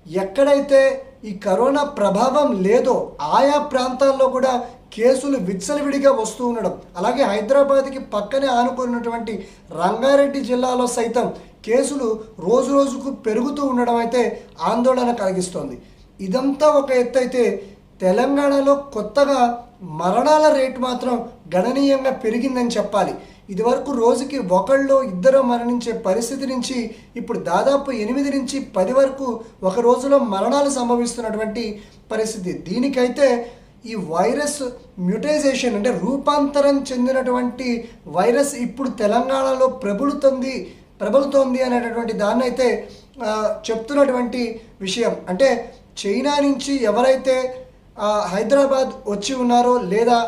ఎక్కడైతే ఈ కరోనా ప్రభావం లేదో ఆయా ప్రాంతాల్లో కూడా కేసులు విచ్చలవిడిగా వస్తూ ఉండడం, అలాగే హైదరాబాద్కి పక్కనే ఆనుకున్నటువంటి రంగారెడ్డి జిల్లాలో సైతం కేసులు రోజుకు పెరుగుతూ ఉండడం అయితే ఆందోళన కలిగిస్తోంది. ఇదంతా ఒక ఎత్తు అయితే తెలంగాణలో కొత్తగా మరణాల రేటు మాత్రం గణనీయంగా పెరిగిందని చెప్పాలి. ఇదివరకు రోజుకి 1-2 మరణించే పరిస్థితి నుంచి ఇప్పుడు దాదాపు 8 నుంచి 10 వరకు ఒక రోజులో మరణాలు సంభవిస్తున్నటువంటి పరిస్థితి. దీనికైతే ఈ వైరస్ మ్యూటైజేషన్ అంటే రూపాంతరం చెందినటువంటి వైరస్ ఇప్పుడు తెలంగాణలో ప్రబలుతోంది అనేటటువంటి దాన్ని అయితే చెప్తున్నటువంటి విషయం. అంటే చైనా నుంచి ఎవరైతే హైదరాబాద్ వచ్చి ఉన్నారో లేదా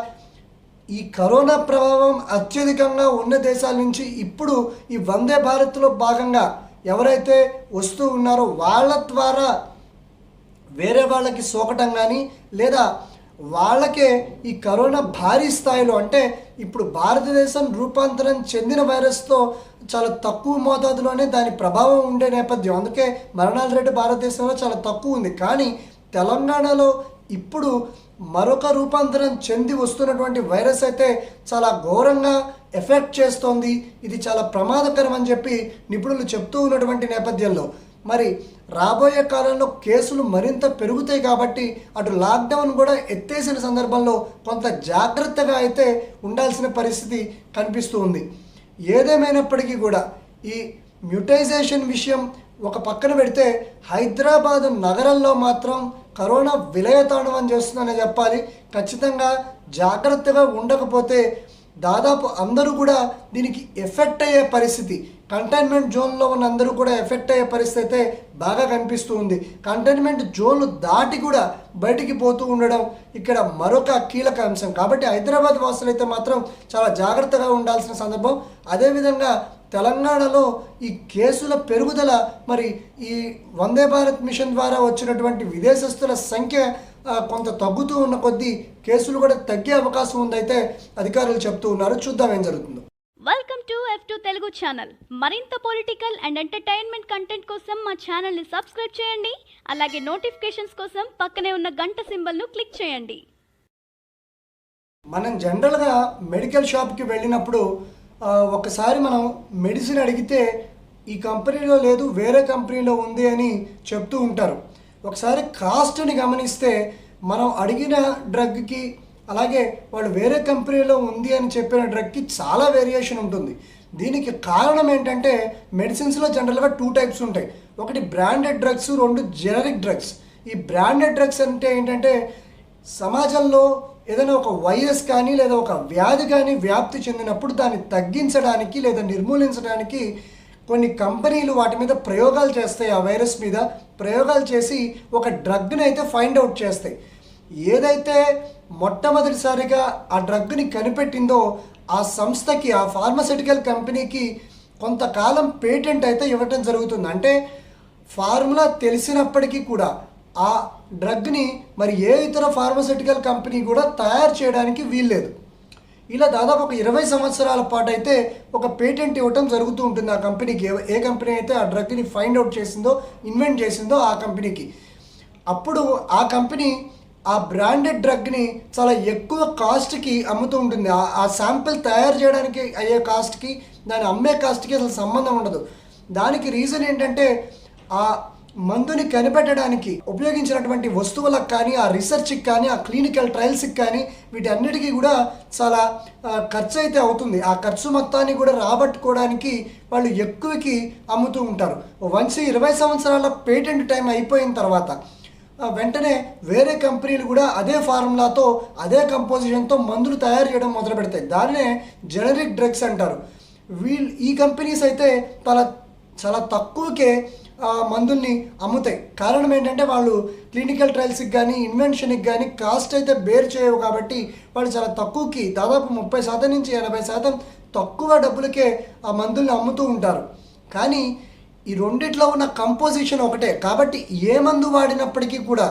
ఈ కరోనా ప్రభావం అత్యధికంగా ఉన్న దేశాల నుంచి ఇప్పుడు ఈ వందే భారత్లో భాగంగా ఎవరైతే వస్తూ ఉన్నారో వాళ్ళ ద్వారా వేరే వాళ్ళకి సోకటం కానీ లేదా వాళ్ళకే ఈ కరోనా భారీ స్థాయిలో, అంటే ఇప్పుడు భారతదేశం రూపాంతరం చెందిన వైరస్తో చాలా తక్కువ మోతాదులోనే దాని ప్రభావం ఉండే నేపథ్యం, అందుకే మరణాల రేటు భారతదేశంలో చాలా తక్కువ ఉంది. కానీ తెలంగాణలో ఇప్పుడు మరొక రూపాంతరం చెంది వస్తున్నటువంటి వైరస్ అయితే చాలా ఘోరంగా ఎఫెక్ట్ చేస్తోంది. ఇది చాలా ప్రమాదకరం అని చెప్పి నిపుణులు చెప్తూ ఉన్నటువంటి నేపథ్యంలో మరి రాబోయే కాలంలో కేసులు మరింత పెరుగుతాయి కాబట్టి అటు లాక్డౌన్ కూడా ఎత్తేసిన సందర్భంలో కొంత జాగ్రత్తగా అయితే ఉండాల్సిన పరిస్థితి కనిపిస్తూ ఉంది. ఏదేమైనప్పటికీ కూడా ఈ మ్యూటైజేషన్ విషయం ఒక పక్కన పెడితే హైదరాబాద్ నగరంలో మాత్రం కరోనా విలయతాండవం చేస్తుందనే చెప్పాలి. ఖచ్చితంగా జాగ్రత్తగా ఉండకపోతే దాదాపు అందరూ కూడా దీనికి ఎఫెక్ట్ అయ్యే పరిస్థితి, కంటైన్మెంట్ జోన్లో ఉన్న అందరూ కూడా ఎఫెక్ట్ అయ్యే పరిస్థితి అయితే బాగా కనిపిస్తూ ఉంది. కంటైన్మెంట్ జోన్లు దాటి కూడా బయటికి పోతూ ఉండడం ఇక్కడ మరొక కీలక అంశం. కాబట్టి హైదరాబాద్ వాసులు అయితే మాత్రం చాలా జాగ్రత్తగా ఉండాల్సిన సందర్భం. అదేవిధంగా తెలంగాణలో ఈ కేసుల పెరుగుదల, మరి ఈ వందే భారత్ మిషన్ ద్వారా వచ్చినటువంటి విదేశస్తుల సంఖ్య కొంత తగ్గుతూ ఉన్న కొద్దీ కేసులు కూడా తగ్గే అవకాశం ఉందైతే అధికారులు చెప్తూ ఉన్నారు. చూద్దాం ఏం జరుగుతుందో. Welcome to F2 Telugu channel. మరింత పొలిటికల్ అండ్ ఎంటర్టైన్మెంట్ కంటెంట్ కోసం మా ఛానల్ని సబ్స్క్రైబ్ చేయండి. అలాగే నోటిఫికేషన్స్ కోసం పక్కనే ఉన్న గంట సింబల్ను క్లిక్ చేయండి. మనం జనరల్గా మెడికల్ షాప్కి వెళ్ళినప్పుడు ఒకసారి మనం మెడిసిన్ అడిగితే ఈ కంపెనీలో లేదు వేరే కంపెనీలో ఉంది అని చెప్తూ ఉంటారు. ఒకసారి కాస్ట్ని గమనిస్తే మనం అడిగిన డ్రగ్కి అలాగే వాళ్ళు వేరే కంపెనీలో ఉంది అని చెప్పిన డ్రగ్కి చాలా వేరియేషన్ ఉంటుంది. దీనికి కారణం ఏంటంటే మెడిసిన్స్లో జనరల్గా 2 టైప్స్ ఉంటాయి. ఒకటి బ్రాండెడ్ డ్రగ్స్, 2 జెనరిక్ డ్రగ్స్. ఈ బ్రాండెడ్ డ్రగ్స్ అంటే ఏంటంటే సమాజంలో ఏదైనా ఒక వైరస్ కానీ లేదా ఒక వ్యాధి కానీ వ్యాప్తి చెందినప్పుడు దాన్ని తగ్గించడానికి లేదా నిర్మూలించడానికి కొన్ని కంపెనీలు వాటి మీద ప్రయోగాలు చేస్తాయి. ఆ వైరస్ మీద ప్రయోగాలు చేసి ఒక డ్రగ్ని అయితే ఫైండ్ అవుట్ చేస్తాయి. ఏదైతే మొట్టమొదటిసారిగా ఆ డ్రగ్ని కనిపెట్టిందో ఆ సంస్థకి, ఆ ఫార్మస్యూటికల్ కంపెనీకి కొంతకాలం పేటెంట్ అయితే ఇవ్వటం జరుగుతుంది. అంటే ఫార్ములా తెలిసినప్పటికీ కూడా ఆ డ్రగ్ని మరి ఏ ఇతర ఫార్మస్యూటికల్ కంపెనీ కూడా తయారు చేయడానికి వీల్లేదు. ఇలా దాదాపు ఒక 20 సంవత్సరాల పాటు అయితే ఒక పేటెంట్ ఇవ్వటం జరుగుతూ ఉంటుంది ఆ కంపెనీకి. ఏ కంపెనీ అయితే ఆ డ్రగ్ని ఫైండ్ అవుట్ చేసిందో, ఇన్వెంట్ చేసిందో ఆ కంపెనీకి. అప్పుడు ఆ కంపెనీ ఆ బ్రాండెడ్ డ్రగ్ని చాలా ఎక్కువ కాస్ట్కి అమ్ముతూ ఉంటుంది. ఆ శాంపిల్ తయారు చేయడానికి అయ్యే కాస్ట్కి దాన్ని అమ్మే కాస్ట్కి అసలు సంబంధం ఉండదు. దానికి రీజన్ ఏంటంటే ఆ మందుని కనిపెట్టడానికి ఉపయోగించినటువంటి వస్తువులకు కానీ, ఆ రీసెర్చ్కి కానీ, ఆ క్లినికల్ ట్రయల్స్కి కానీ వీటన్నిటికీ కూడా చాలా ఖర్చు అయితే అవుతుంది. ఆ ఖర్చు మొత్తాన్ని కూడా రాబట్టుకోవడానికి వాళ్ళు ఎక్కువకి అమ్ముతూ ఉంటారు. వన్స్ 20 సంవత్సరాల పేటెంట్ టైం అయిపోయిన తర్వాత వెంటనే వేరే కంపెనీలు కూడా అదే ఫార్ములాతో, అదే కంపోజిషన్తో మందులు తయారు చేయడం మొదలు పెడతాయి. దాన్నే జెనరిక్ డ్రగ్స్ అంటారు. ఈ కంపెనీస్ అయితే చాలా తక్కువకే మందుల్ని అమ్ముతాయి. కారణం ఏంటంటే వాళ్ళు క్లినికల్ ట్రయల్స్కి కానీ, ఇన్వెన్షన్కి కానీ కాస్ట్ అయితే బేర్ చేయవు. కాబట్టి వాళ్ళు చాలా తక్కువకి, దాదాపు 30% నుంచి 80% తక్కువ డబ్బులకే ఆ మందుల్ని అమ్ముతూ ఉంటారు. కానీ ఈ రెండిట్లో ఉన్న కంపోజిషన్ ఒకటే కాబట్టి ఏ మందు వాడినప్పటికీ కూడా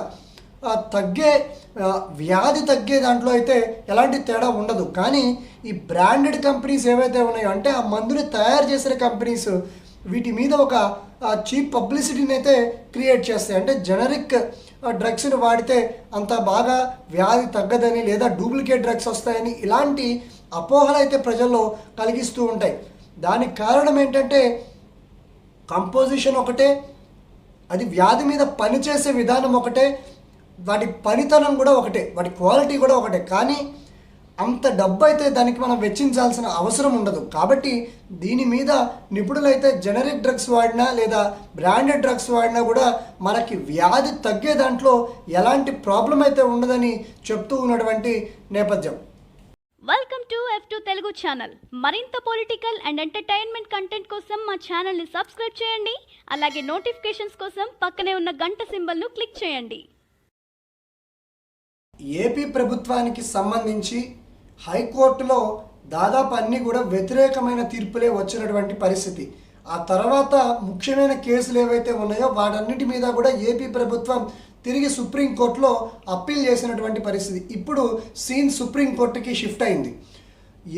వ్యాధి తగ్గే దాంట్లో అయితే ఎలాంటి తేడా ఉండదు. కానీ ఈ బ్రాండెడ్ కంపెనీస్ ఏవైతే ఉన్నాయో, అంటే ఆ మందుని తయారు చేసిన కంపెనీస్, వీటి మీద ఒక చీప్ పబ్లిసిటీని అయితే క్రియేట్ చేస్తాయి. అంటే జెనరిక్ డ్రగ్స్ని వాడితే అంత బాగా వ్యాధి తగ్గదని లేదా డూప్లికేట్ డ్రగ్స్ వస్తాయని ఇలాంటి అపోహలు అయితే ప్రజల్లో కలిగిస్తూ ఉంటాయి. దానికి కారణం ఏంటంటే కంపోజిషన్ ఒకటే, అది వ్యాధి మీద పనిచేసే విధానం ఒకటే, వాటి పనితనం కూడా ఒకటే, వాటి క్వాలిటీ కూడా ఒకటే. కానీ అంత డబ్బు అయితే దానికి మనం వెచ్చించాల్సిన అవసరం ఉండదు. కాబట్టి దీని మీద నిపుణులైతే జెనరిక్ డ్రగ్స్ వాడినా లేదా బ్రాండెడ్ డ్రగ్స్ వాడినా కూడా మనకి వ్యాధి తగ్గే దాంట్లో ఎలాంటి ప్రాబ్లం అయితే ఉండదని చెప్తూ ఉన్నటువంటి నేపథ్యం. Welcome to F2 Telugu channel. మరింత పొలిటికల్ అండ్ ఎంటర్టైన్మెంట్ కంటెంట్ కోసం మా ఛానల్ని సబ్స్క్రైబ్ చేయండి. అలాగే నోటిఫికేషన్స్ కోసం పక్కనే ఉన్న గంట సింబల్ను క్లిక్ చేయండి. ఏపీ ప్రభుత్వానికి సంబంధించి హైకోర్టులో దాదాపు అన్నీ కూడా వ్యతిరేకమైన తీర్పులే వచ్చినటువంటి పరిస్థితి. ఆ తర్వాత ముఖ్యమైన కేసులు ఏవైతే ఉన్నాయో వాటన్నిటి మీద కూడా ఏపీ ప్రభుత్వం తిరిగి సుప్రీంకోర్టులో అప్పీల్ చేసినటువంటి పరిస్థితి. ఇప్పుడు సీన్ సుప్రీంకోర్టుకి షిఫ్ట్ అయింది.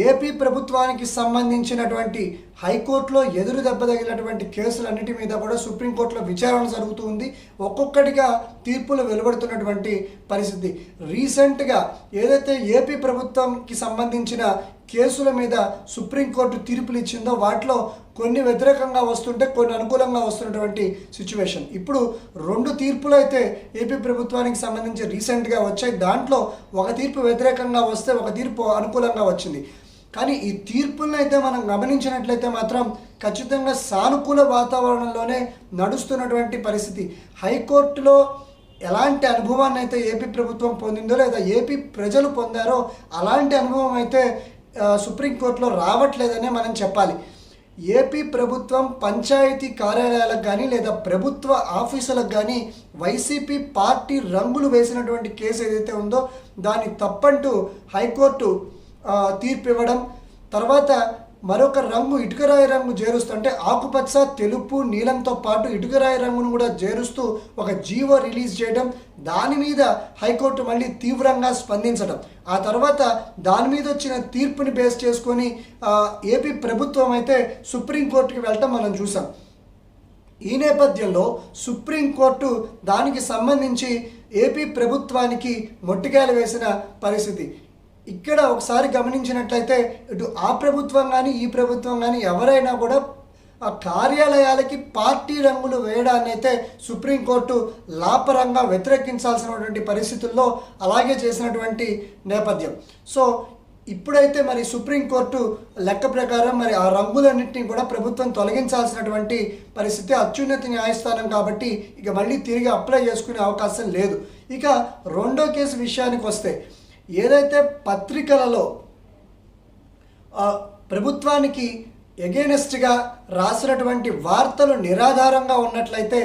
ఏపీ ప్రభుత్వానికి సంబంధించినటువంటి హైకోర్టులో ఎదురు దెబ్బ తగిలినటువంటి కేసులన్నిటి మీద కూడా సుప్రీంకోర్టులో విచారణ జరుగుతూ ఉంది. ఒక్కొక్కటిగా తీర్పులు వెలువడుతున్నటువంటి పరిస్థితి. రీసెంట్గా ఏదైతే ఏపీ ప్రభుత్వంకి సంబంధించిన కేసుల మీద సుప్రీంకోర్టు తీర్పులు ఇచ్చిందో వాటిలో కొన్ని వ్యతిరేకంగా వస్తుంటే కొన్ని అనుకూలంగా వస్తున్నటువంటి సిచ్యువేషన్. ఇప్పుడు 2 తీర్పులు అయితే ఏపీ ప్రభుత్వానికి సంబంధించి రీసెంట్గా వచ్చాయి. దాంట్లో ఒక తీర్పు వ్యతిరేకంగా వస్తే ఒక తీర్పు అనుకూలంగా వచ్చింది. కానీ ఈ తీర్పులను అయితే మనం గమనించినట్లయితే మాత్రం ఖచ్చితంగా సానుకూల వాతావరణంలోనే నడుస్తున్నటువంటి పరిస్థితి. హైకోర్టులో ఎలాంటి అనుభవాన్ని అయితే ఏపీ ప్రభుత్వం పొందిందో లేదా ఏపీ ప్రజలు పొందారో అలాంటి అనుభవం అయితే సుప్రీంకోర్టులో రావట్లేదనే మనం చెప్పాలి. ఏపీ ప్రభుత్వం పంచాయతీ కార్యాలయాలకు కానీ లేదా ప్రభుత్వ ఆఫీసులకు కానీ వైసీపీ పార్టీ రంగులు వేసినటువంటి కేసు ఏదైతే ఉందో దాన్ని తప్పంటూ హైకోర్టు తీర్పు ఇవ్వడం, తర్వాత మరొక రంగు ఇటుకరాయి రంగు చేరుస్తూ అంటే ఆకుపచ్చ, తెలుపు, నీలంతో పాటు ఇటుకరాయి రంగును కూడా చేరుస్తూ ఒక జీవో రిలీజ్ చేయడం, దాని మీద హైకోర్టు మళ్ళీ తీవ్రంగా స్పందించడం, ఆ తర్వాత దాని మీద వచ్చిన తీర్పుని బేస్ చేసుకొని ఏపీ ప్రభుత్వం అయితే సుప్రీంకోర్టుకి వెళ్ళటం మనం చూసాం. ఈ నేపథ్యంలో సుప్రీంకోర్టు దానికి సంబంధించి ఏపీ ప్రభుత్వానికి మొట్టికాయలు వేసిన పరిస్థితి. ఇక్కడ ఒకసారి గమనించినట్లయితే ఇటు ఆ ప్రభుత్వం కానీ ఈ ప్రభుత్వం కానీ ఎవరైనా కూడా ఆ కార్యాలయాలకి పార్టీ రంగులు వేయడాన్ని అయితే సుప్రీంకోర్టు లాపరంగా వ్యతిరేకించాల్సినటువంటి పరిస్థితుల్లో అలాగే చేసినటువంటి నేపథ్యం. సో ఇప్పుడైతే మరి సుప్రీంకోర్టు లెక్క ప్రకారం మరి ఆ రంగులన్నింటినీ కూడా ప్రభుత్వం తొలగించాల్సినటువంటి పరిస్థితి. అత్యున్నత న్యాయస్థానం కాబట్టి ఇక మళ్ళీ తిరిగి అప్లై చేసుకునే అవకాశం లేదు. ఇక రెండో కేసు విషయానికి వస్తే ఏదైతే పత్రికలలో ప్రభుత్వానికి ఎగెనెస్ట్గా రాసినటువంటి వార్తలు నిరాధారంగా ఉన్నట్లయితే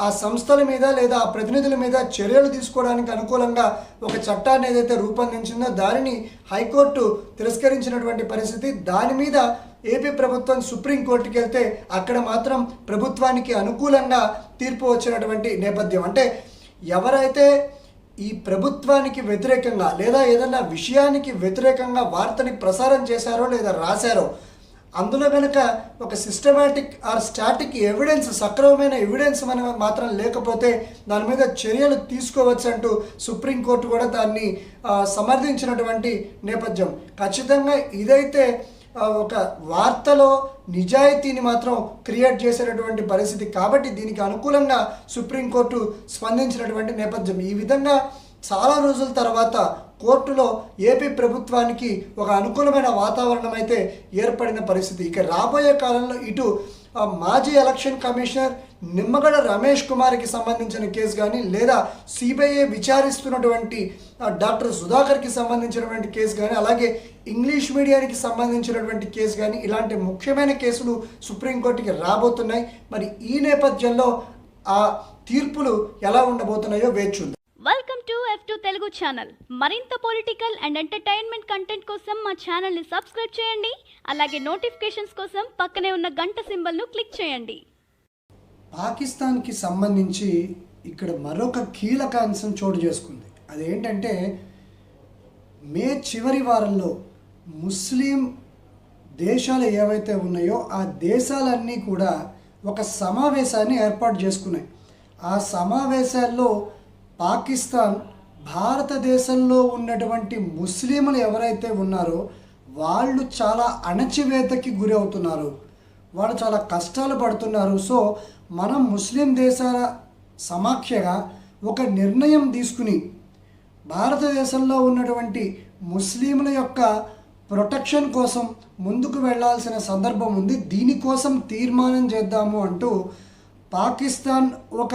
ఆ సంస్థల మీద లేదా ఆ ప్రతినిధుల మీద చర్యలు తీసుకోవడానికి అనుకూలంగా ఒక చట్టాన్ని ఏదైతే రూపొందించిందో దానిని హైకోర్టు తిరస్కరించినటువంటి పరిస్థితి. దాని మీద ఏపీ ప్రభుత్వం సుప్రీంకోర్టుకి వెళ్తే అక్కడ మాత్రం ప్రభుత్వానికి అనుకూలంగా తీర్పు వచ్చినటువంటి నేపథ్యం. అంటే ఎవరైతే ఈ ప్రభుత్వానికి వ్యతిరేకంగా లేదా ఏదైనా విషయానికి వ్యతిరేకంగా వార్తని ప్రసారం చేశారో లేదా రాశారో అందులో కనుక ఒక సిస్టమాటిక్ ఆర్ స్టాటిక్ ఎవిడెన్స్, సక్రమమైన ఎవిడెన్స్ మనం మాత్రం లేకపోతే దాని మీద చర్యలు తీసుకోవచ్చు అంటూ సుప్రీంకోర్టు కూడా దాన్ని సమర్థించినటువంటి నేపథ్యం. ఖచ్చితంగా ఇదైతే ఒక వార్తలో నిజాయితీని మాత్రం క్రియేట్ చేసేటటువంటి పరిస్థితి కాబట్టి దీనికి అనుకూలంగా సుప్రీంకోర్టు స్పందించినటువంటి నేపథ్యం. ఈ విధంగా చాలా రోజుల తర్వాత కోర్టులో ఏపీ ప్రభుత్వానికి ఒక అనుకూలమైన వాతావరణం అయితే ఏర్పడిన పరిస్థితి. ఇక రాబోయే కాలంలో ఇటు మాజీ ఎలక్షన్ కమిషనర్ నిమ్మగడ్డ రమేష్ కుమార్కి సంబంధించిన కేసు కానీ లేదా సిబిఐ విచారిస్తున్నటువంటి డాక్టర్ సుధాకర్కి సంబంధించినటువంటి కేసు కానీ అలాగే ఇంగ్లీష్ మీడియానికి సంబంధించినటువంటి కేసు కానీ ఇలాంటి ముఖ్యమైన కేసులు సుప్రీంకోర్టుకి రాబోతున్నాయి. మరి ఈ నేపథ్యంలో ఆ తీర్పులు ఎలా ఉండబోతున్నాయో వేచి చూద్దాం. Welcome to F2 Telugu channel. మరింత పొలిటికల్ అండ్ ఎంటర్టైన్మెంట్ కంటెంట్ కోసం మా ఛానల్ని సబ్స్క్రైబ్ చేయండి. అలాగే నోటిఫికేషన్స్ కోసం పక్కనే ఉన్న గంట సింబల్ను క్లిక్ చేయండి. పాకిస్తాన్కి సంబంధించి ఇక్కడ మరొక కీలక అంశం చోటు చేసుకుంది. అదేంటంటే మే చివరి వారంలో ముస్లిం దేశాలు ఏవైతే ఉన్నాయో ఆ దేశాలన్నీ కూడా ఒక సమావేశాన్ని ఏర్పాటు చేసుకున్నాయి. ఆ సమావేశాల్లో పాకిస్తాన్ భారతదేశంలో ఉన్నటువంటి ముస్లింలు ఎవరైతే ఉన్నారో వాళ్ళు చాలా అణచివేతకి గురి అవుతున్నారు, వాళ్ళు చాలా కష్టాలు పడుతున్నారు. సో మనం ముస్లిం దేశాల సమాఖ్యగా ఒక నిర్ణయం తీసుకుని భారతదేశంలో ఉన్నటువంటి ముస్లింల యొక్క ప్రొటెక్షన్ కోసం ముందుకు వెళ్ళాల్సిన సందర్భం ఉంది, దీనికోసం తీర్మానం చేద్దాము అంటూ పాకిస్తాన్ ఒక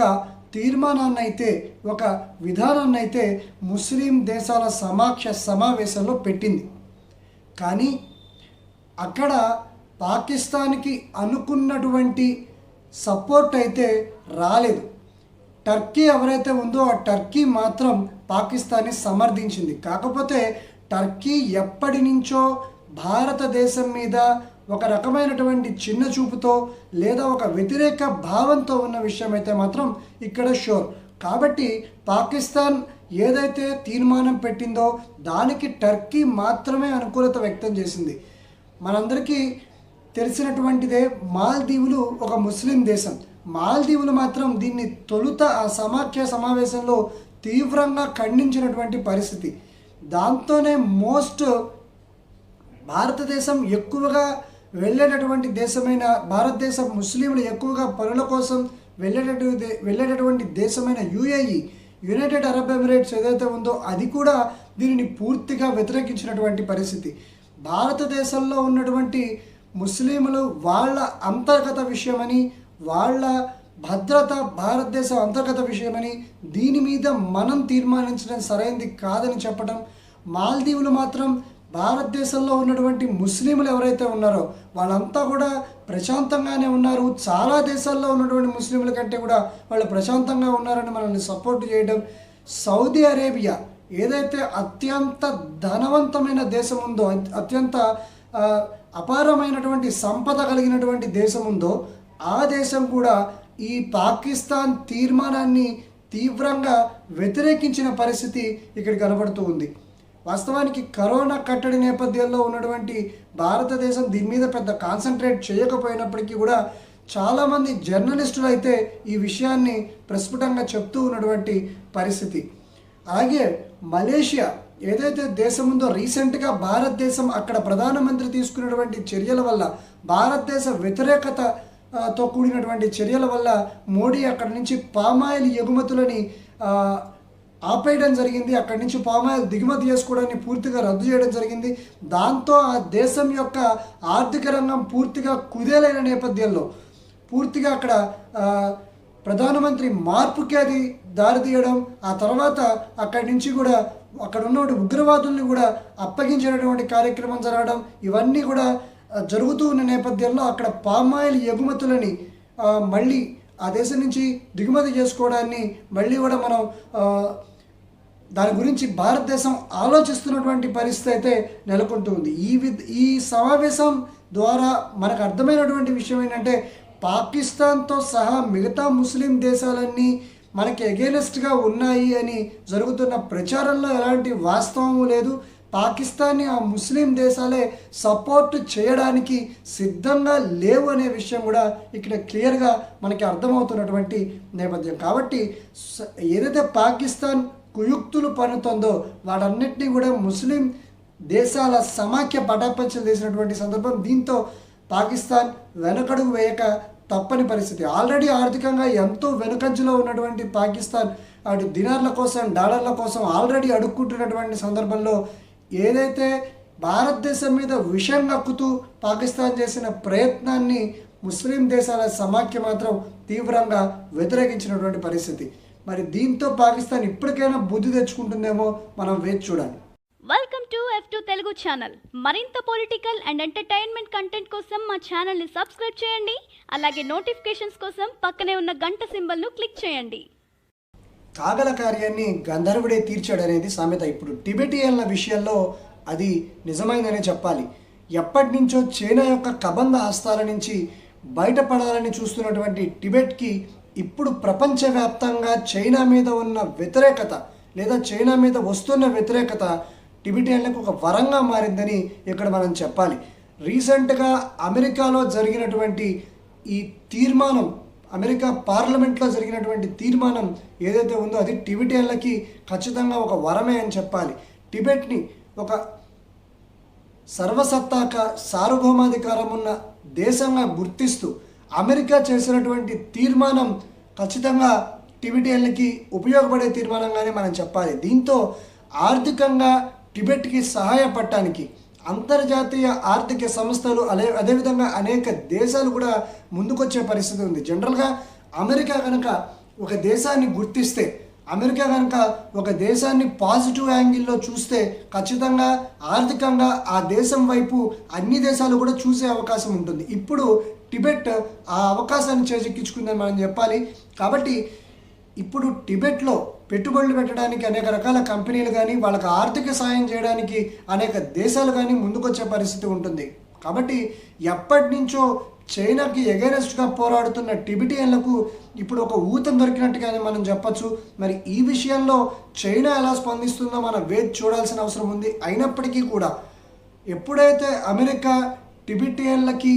తీర్మానాన్ని అయితే ఒక విధానాన్ని అయితే ముస్లిం దేశాల సమాఖ్య సమావేశంలో పెట్టింది. కానీ అక్కడ పాకిస్తాన్కి అనుకున్నటువంటి సపోర్ట్ అయితే రాలేదు. టర్కీ ఎవరైతే ఉందో ఆ టర్కీ మాత్రం పాకిస్తాన్ని సమర్థించింది. కాకపోతే టర్కీ ఎప్పటి నుంచో భారతదేశం మీద ఒక రకమైనటువంటి చిన్న చూపుతో లేదా ఒక వ్యతిరేక భావంతో ఉన్న విషయం అయితే మాత్రం ఇక్కడ షూర్. కాబట్టి పాకిస్తాన్ ఏదైతే తీర్మానం పెట్టిందో దానికి టర్కీ మాత్రమే అనుకూలత వ్యక్తం చేసింది. మనందరికీ తెలిసినటువంటిదే, మాల్దీవులు ఒక ముస్లిం దేశం. మాల్దీవులు మాత్రం దీన్ని తొలుత ఆ సమాఖ్య సమావేశంలో తీవ్రంగా ఖండించినటువంటి పరిస్థితి. దాంతోనే భారతదేశం ఎక్కువగా వెళ్ళేటటువంటి దేశమైన, భారతదేశ ముస్లింలు ఎక్కువగా పనుల కోసం వెళ్ళేటటువంటి దేశమైన యుఏఈ, యునైటెడ్ అరబ్ ఎమిరేట్స్ ఏదైతే ఉందో అది కూడా దీనిని పూర్తిగా వ్యతిరేకించినటువంటి పరిస్థితి. భారతదేశంలో ఉన్నటువంటి ముస్లింలు వాళ్ళ అంతర్గత విషయమని, వాళ్ళ భద్రత భారతదేశం అంతర్గత విషయమని, దీని మీద మనం తీర్మానించడం సరైనది కాదని చెప్పడం. మాల్దీవులు మాత్రం భారతదేశంలో ఉన్నటువంటి ముస్లింలు ఎవరైతే ఉన్నారో వాళ్ళంతా కూడా ప్రశాంతంగానే ఉన్నారు, చాలా దేశాల్లో ఉన్నటువంటి ముస్లింల కంటే కూడా వాళ్ళు ప్రశాంతంగా ఉన్నారని మనల్ని సపోర్ట్ చేయడం. సౌదీ అరేబియా ఏదైతే అత్యంత ధనవంతమైన దేశం ఉందో, అత్యంత అపారమైనటువంటి సంపద కలిగినటువంటి దేశం ఉందో, ఆ దేశం కూడా ఈ పాకిస్తాన్ తీర్మానాన్ని తీవ్రంగా వ్యతిరేకించిన పరిస్థితి ఇక్కడ కనబడుతూ ఉంది. వాస్తవానికి కరోనా కట్టడి నేపథ్యంలో ఉన్నటువంటి భారతదేశం దీని మీద పెద్ద కాన్సన్ట్రేట్ చేయకపోయినప్పటికీ కూడా చాలామంది జర్నలిస్టులు అయితే ఈ విషయాన్ని ప్రస్ఫుటంగా చెప్తూ ఉన్నటువంటి పరిస్థితి. అలాగే మలేషియా ఏదైతే దేశం ఉందో, రీసెంట్గా భారతదేశం అక్కడ ప్రధానమంత్రి తీసుకున్నటువంటి చర్యల వల్ల, భారతదేశ వ్యతిరేకతతో కూడినటువంటి చర్యల వల్ల మోడీ అక్కడి నుంచి పామాయిల్ ఎగుమతులని ఆపేయడం జరిగింది. అక్కడి నుంచి పామాయిల్ దిగుమతి చేసుకోవడాన్ని పూర్తిగా రద్దు చేయడం జరిగింది. దాంతో ఆ దేశం యొక్క ఆర్థిక రంగం పూర్తిగా కుదేలైన నేపథ్యంలో పూర్తిగా అక్కడ ప్రధానమంత్రి మార్పుకి అది దారితీయడం, ఆ తర్వాత అక్కడి నుంచి కూడా అక్కడ ఉన్నటువంటి ఉగ్రవాదుల్ని కూడా అప్పగించేటటువంటి కార్యక్రమం జరగడం, ఇవన్నీ కూడా జరుగుతూ ఉన్న నేపథ్యంలో అక్కడ పామాయిల్ ఎగుమతులని మళ్ళీ ఆ దేశం నుంచి దిగుమతి చేసుకోవడాన్ని మళ్ళీ కూడా మనం దాని గురించి భారతదేశం ఆలోచిస్తున్నటువంటి పరిస్థితి అయితే నెలకొంటుంది. ఈ సమావేశం ద్వారా మనకు అర్థమైనటువంటి విషయం ఏంటంటే, పాకిస్తాన్తో సహా మిగతా ముస్లిం దేశాలన్నీ మనకి ఎగెనెస్ట్గా ఉన్నాయి అని జరుగుతున్న ప్రచారంలో ఎలాంటి వాస్తవము లేదు. పాకిస్తాన్ని ఆ ముస్లిం దేశాలే సపోర్ట్ చేయడానికి సిద్ధంగా లేవు అనే విషయం కూడా ఇక్కడ క్లియర్గా మనకి అర్థమవుతున్నటువంటి నేపథ్యం. కాబట్టి ఏదైతే పాకిస్తాన్ కుయుక్తులు పన్నుతుందో వాటన్నిటినీ కూడా ముస్లిం దేశాల సమాఖ్య పటాపంచలు చేసినటువంటి సందర్భం. దీంతో పాకిస్తాన్ వెనకడుగు వేయక తప్పని పరిస్థితి. ఆల్రెడీ ఆర్థికంగా ఎంతో వెనుకంజలో ఉన్నటువంటి పాకిస్తాన్ అటు దినార్ల కోసం, డాలర్ల కోసం ఆల్రెడీ అడుక్కుంటున్నటువంటి సందర్భంలో ఏదైతే భారతదేశం మీద విషం కక్కుతూ పాకిస్తాన్ చేసిన ప్రయత్నాన్ని ముస్లిం దేశాల సమాఖ్య మాత్రం తీవ్రంగా వ్యతిరేకించినటువంటి పరిస్థితి. మరి దీంతో పాకిస్తాన్ ఇప్పటికైనా బుద్ధి తెచ్చుకుంటుందేమో మనం వేచి చూడాలి. Welcome to F2 Telugu channel. మరింత పొలిటికల్ అండ్ ఎంటర్టైన్మెంట్ కంటెంట్ కోసం మా ఛానల్ని సబ్స్క్రైబ్ చేయండి. అలాగే నోటిఫికేషన్స్ కోసం పక్కనే ఉన్న గంట సింబల్ను క్లిక్ చేయండి. కాగల కార్యాన్ని గంధర్వుడే తీర్చాడనేది సామెత. ఇప్పుడు టిబెటియన్ల విషయంలో అది నిజమైందనే చెప్పాలి. ఎప్పటి నుంచో చైనా యొక్క కబంధ హస్తాల నుంచి బయటపడాలని చూస్తున్నటువంటి టిబెట్కి ఇప్పుడు ప్రపంచవ్యాప్తంగా చైనా మీద ఉన్న వ్యతిరేకత లేదా చైనా మీద వస్తున్న వ్యతిరేకత టిబెటియన్లకు ఒక వరంగా మారిందని ఇక్కడ మనం చెప్పాలి. రీసెంట్గా అమెరికాలో జరిగినటువంటి ఈ తీర్మానం, అమెరికా పార్లమెంట్లో జరిగినటువంటి తీర్మానం ఏదైతే ఉందో అది టిబెటియన్లకి ఖచ్చితంగా ఒక వరమే అని చెప్పాలి. టిబెట్ని ఒక సర్వసత్తాక సార్వభౌమాధికారం ఉన్న దేశంగా గుర్తిస్తూ అమెరికా చేసినటువంటి తీర్మానం ఖచ్చితంగా టిబెటియన్లకి ఉపయోగపడే తీర్మానంగానే మనం చెప్పాలి. దీంతో ఆర్థికంగా టిబెట్కి సహాయపడటానికి అంతర్జాతీయ ఆర్థిక సంస్థలు అదేవిధంగా అనేక దేశాలు కూడా ముందుకొచ్చే పరిస్థితి ఉంది. జనరల్గా అమెరికా కనుక ఒక దేశాన్ని గుర్తిస్తే, అమెరికా కనుక ఒక దేశాన్ని పాజిటివ్ యాంగిల్లో చూస్తే ఖచ్చితంగా ఆర్థికంగా ఆ దేశం వైపు అన్ని దేశాలు కూడా చూసే అవకాశం ఉంటుంది. ఇప్పుడు టిబెట్ ఆ అవకాశాన్ని చేజిక్కించుకుందని మనం చెప్పాలి. కాబట్టి ఇప్పుడు టిబెట్లో పెట్టుబడులు పెట్టడానికి అనేక రకాల కంపెనీలు కానీ వాళ్ళకి ఆర్థిక సాయం చేయడానికి అనేక దేశాలు కానీ ముందుకొచ్చే పరిస్థితి ఉంటుంది. కాబట్టి ఎప్పటి నుంచో చైనాకి ఎగైనెస్ట్గా పోరాడుతున్న టిబెటియన్లకు ఇప్పుడు ఒక ఊతం దొరికినట్టుగానే మనం చెప్పచ్చు. మరి ఈ విషయంలో చైనా ఎలా స్పందిస్తుందో మనం వేచి చూడాల్సిన అవసరం ఉంది. అయినప్పటికీ కూడా ఎప్పుడైతే అమెరికా టిబెటియన్లకి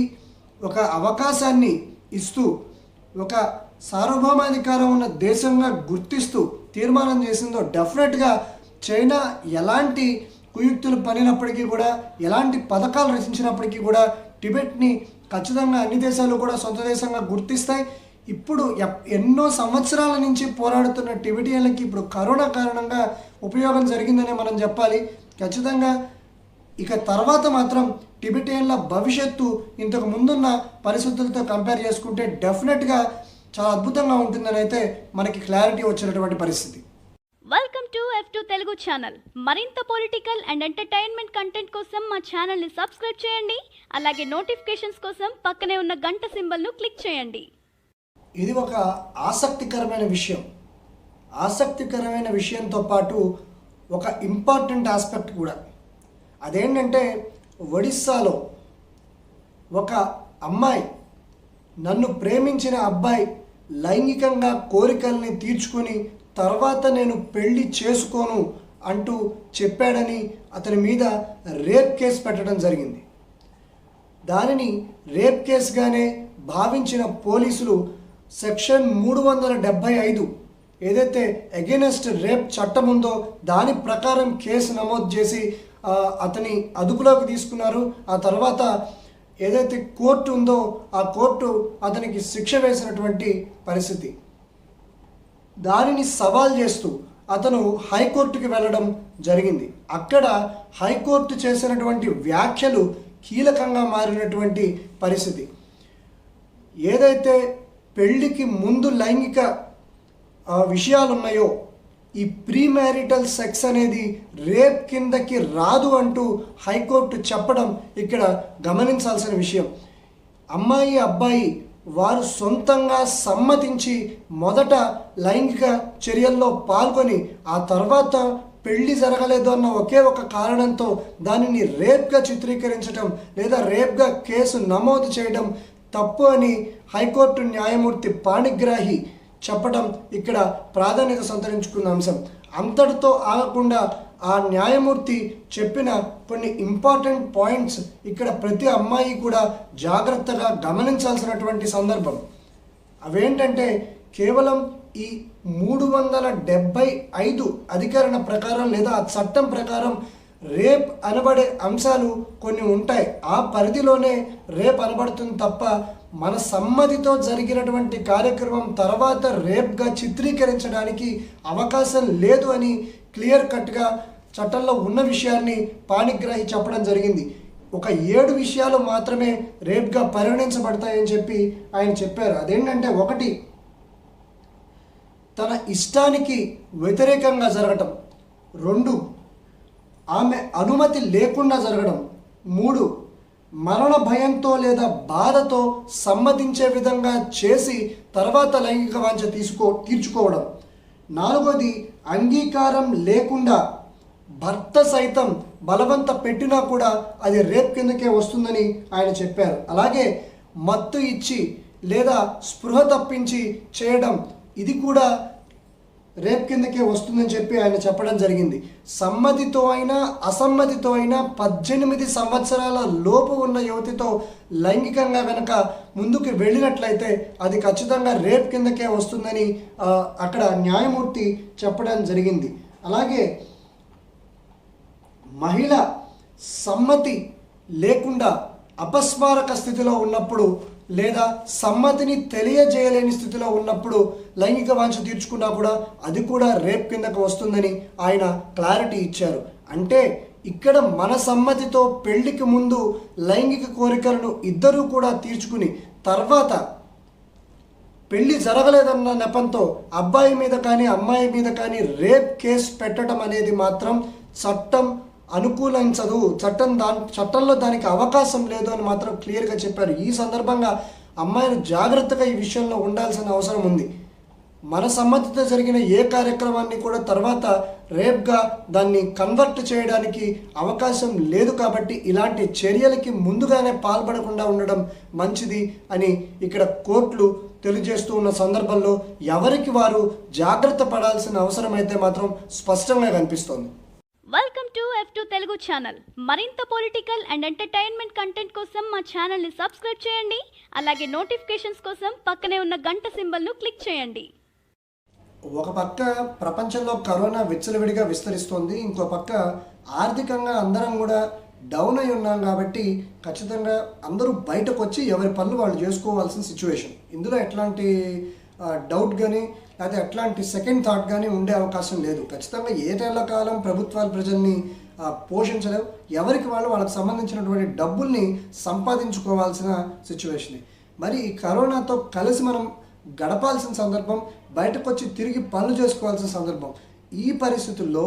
ఒక అవకాశాన్ని ఇస్తూ ఒక సార్వభౌమాధికారం ఉన్న దేశంగా గుర్తిస్తూ తీర్మానం చేసిందో, డెఫినెట్గా చైనా ఎలాంటి కుయుక్తులు పనినప్పటికీ కూడా, ఎలాంటి పథకాలు రచించినప్పటికీ కూడా టిబెట్ని ఖచ్చితంగా అన్ని దేశాలు కూడా సొంత దేశంగా గుర్తిస్తాయి. ఇప్పుడు ఎన్నో సంవత్సరాల నుంచి పోరాడుతున్న టిబెటియన్లకి ఇప్పుడు కరోనా కారణంగా ఉపయోగం జరిగిందనే మనం చెప్పాలి. ఖచ్చితంగా ఇక తర్వాత మాత్రం టిబెటియన్ల భవిష్యత్తు ఇంతకు ముందున్న పరిస్థితులతో కంపేర్ చేసుకుంటే డెఫినెట్గా చాలా అద్భుతంగా ఉంటుందని అయితే మనకి క్లారిటీ వచ్చినటువంటి పరిస్థితి. Welcome to F2 Telugu channel. మరింత పొలిటికల్ అండ్ ఎంటర్టైన్మెంట్ కంటెంట్ కోసం మా ఛానల్ని సబ్స్క్రైబ్ చేయండి. అలాగే నోటిఫికేషన్స్ కోసం పక్కనే ఉన్న గంట సింబల్ను క్లిక్ చేయండి. ఇది ఒక ఆసక్తికరమైన విషయం. ఆసక్తికరమైన విషయంతో పాటు ఒక ఇంపార్టెంట్ ఆస్పెక్ట్ కూడా. అదేంటంటే ఒడిస్సాలో ఒక అమ్మాయి నన్ను ప్రేమించిన అబ్బాయి లైంగికంగా కోరికల్ని తీర్చుకొని తర్వాత నేను పెళ్లి చేసుకోను అంటూ చెప్పాడని అతని మీద రేప్ కేసు పెట్టడం జరిగింది. దానిని రేప్ కేసుగానే భావించిన పోలీసులు సెక్షన్ 375 ఏదైతే అగెనెస్ట్ రేప్ చట్టం ఉందో దాని ప్రకారం కేసు నమోదు చేసి అతని అదుపులోకి తీసుకున్నారు. ఆ తర్వాత ఏదైతే కోర్టు ఉందో ఆ కోర్టు అతనికి శిక్ష వేసినటువంటి పరిస్థితి. దానిని సవాల్ చేస్తూ అతను హైకోర్టుకి వెళ్ళడం జరిగింది. అక్కడ హైకోర్టు చేసినటువంటి వ్యాఖ్యలు కీలకంగా మారినటువంటి పరిస్థితి. ఏదైతే పెళ్లికి ముందు లైంగిక విషయాలు ఉన్నాయో ఈ ప్రీ మ్యారిటల్ సెక్స్ అనేది రేప్ కిందకి రాదు అంటూ హైకోర్టు చెప్పడం ఇక్కడ గమనించాల్సిన విషయం. అమ్మాయి అబ్బాయి వారు సొంతంగా సమ్మతించి మొదట లైంగిక చర్యల్లో పాల్గొని ఆ తర్వాత పెళ్లి జరగలేదు అన్న ఒకే ఒక కారణంతో దానిని రేప్గా చిత్రీకరించడం లేదా రేప్గా కేసు నమోదు చేయడం తప్పు అని హైకోర్టు న్యాయమూర్తి పాణిగ్రాహి చెప్పడం ఇక్కడ ప్రాధాన్యత సంతరించుకున్న అంశం. అంతటితో ఆగకుండా ఆ న్యాయమూర్తి చెప్పిన కొన్ని ఇంపార్టెంట్ పాయింట్స్ ఇక్కడ ప్రతి అమ్మాయి కూడా జాగ్రత్తగా గమనించాల్సినటువంటి సందర్భం. అవేంటంటే కేవలం ఈ 375 అధికరణ ప్రకారం లేదా ఆ చట్టం ప్రకారం రేప్ అనబడే అంశాలు కొన్ని ఉంటాయి. ఆ పరిధిలోనే రేప్ అనబడుతుంది తప్ప మన సమ్మతితో జరిగినటువంటి కార్యక్రమం తర్వాత రేప్గా చిత్రీకరించడానికి అవకాశం లేదు అని క్లియర్ కట్గా చట్టంలో ఉన్న విషయాన్ని పాణిగ్రాహి చెప్పడం జరిగింది. ఒక 7 విషయాలు మాత్రమే రేప్గా పరిగణించబడతాయని చెప్పి ఆయన చెప్పారు. అదేంటంటే 1, తన ఇష్టానికి వ్యతిరేకంగా జరగటం. 2, ఆమె అనుమతి లేకుండా జరగడం. 3, మరణ భయంతో లేదా బాధతో సమ్మతించే విధంగా చేసి తర్వాత లైంగిక వాంఛ తీర్చుకోవడం. 4, అంగీకారం లేకుండా భర్త సైతం బలవంత పెట్టినా కూడా అది రేప్ కిందకే వస్తుందని ఆయన చెప్పారు. అలాగే మత్తు ఇచ్చి లేదా స్పృహ తప్పించి చేయడం ఇది కూడా రేప్ కిందకే వస్తుందని చెప్పి ఆయన చెప్పడం జరిగింది. సమ్మతితో అయినా అసమ్మతితో అయినా 18 సంవత్సరాల లోపు ఉన్న యువతితో లైంగికంగా కనుక ముందుకు వెళ్ళినట్లయితే అది ఖచ్చితంగా రేప్ కిందకే వస్తుందని అక్కడ న్యాయమూర్తి చెప్పడం జరిగింది. అలాగే మహిళ సమ్మతి లేకుండా అపస్మారక స్థితిలో ఉన్నప్పుడు లేదా సమ్మతిని తెలియజేయలేని స్థితిలో ఉన్నప్పుడు లైంగిక వాంఛ తీర్చుకున్నా కూడా అది కూడా రేప్ కిందకు వస్తుందని ఆయన క్లారిటీ ఇచ్చారు. అంటే ఇక్కడ మన సమ్మతితో పెళ్లికి ముందు లైంగిక కోరికలను ఇద్దరూ కూడా తీర్చుకుని తర్వాత పెళ్లి జరగలేదన్న నెపంతో అబ్బాయి మీద కానీ అమ్మాయి మీద కానీ రేప్ కేసు పెట్టడం అనేది మాత్రం చట్టం అనుకూలించదు. చట్టంలో దానికి అవకాశం లేదు అని మాత్రం క్లియర్గా చెప్పారు. ఈ సందర్భంగా అమ్మాయిలు జాగ్రత్తగా ఈ విషయంలో ఉండాల్సిన అవసరం ఉంది. మన సమ్మతితో జరిగిన ఏ కార్యక్రమాన్ని కూడా తర్వాత రేప్గా దాన్ని కన్వర్ట్ చేయడానికి అవకాశం లేదు. కాబట్టి ఇలాంటి చర్యలకి ముందుగానే పాల్పడకుండా ఉండడం మంచిది అని ఇక్కడ కోర్టులు తెలియజేస్తూ ఉన్న సందర్భంలో ఎవరికి వారు జాగ్రత్త పడాల్సిన అవసరం అయితే మాత్రం స్పష్టంగా కనిపిస్తోంది. Welcome to F2 Telugu channel. మరింత పొలిటికల్ అండ్ ఎంటర్టైన్మెంట్ కంటెంట్ కోసం మా ఛానల్ని సబ్స్క్రైబ్ చేయండి. అలాగే నోటిఫికేషన్స్ కోసం పక్కనే ఉన్న గంట సింబల్ను క్లిక్ చేయండి. ఒక పక్క ప్రపంచంలో కరోనా విచ్చలవిడిగా విస్తరిస్తోంది, ఇంకో పక్క ఆర్థికంగా అందరం కూడా డౌన్ అయి ఉన్నాం. కాబట్టి ఖచ్చితంగా అందరూ బయటకు వచ్చి ఎవరి పనులు వాళ్ళు చేసుకోవాల్సిన సిచ్యువేషన్. ఇందులో ఎట్లాంటి డౌట్ కానీ లేకపోతే ఎట్లాంటి సెకండ్ థాట్ కానీ ఉండే అవకాశం లేదు. ఖచ్చితంగా ఏటేళ్ల కాలం ప్రభుత్వాలు ప్రజల్ని పోషించలేవు. ఎవరికి వాళ్ళు వాళ్ళకి సంబంధించినటువంటి డబ్బుల్ని సంపాదించుకోవాల్సిన సిచ్యువేషన్. మరి ఈ కరోనాతో కలిసి మనం గడపాల్సిన సందర్భం, బయటకు వచ్చి తిరిగి పనులు చేసుకోవాల్సిన సందర్భం. ఈ పరిస్థితుల్లో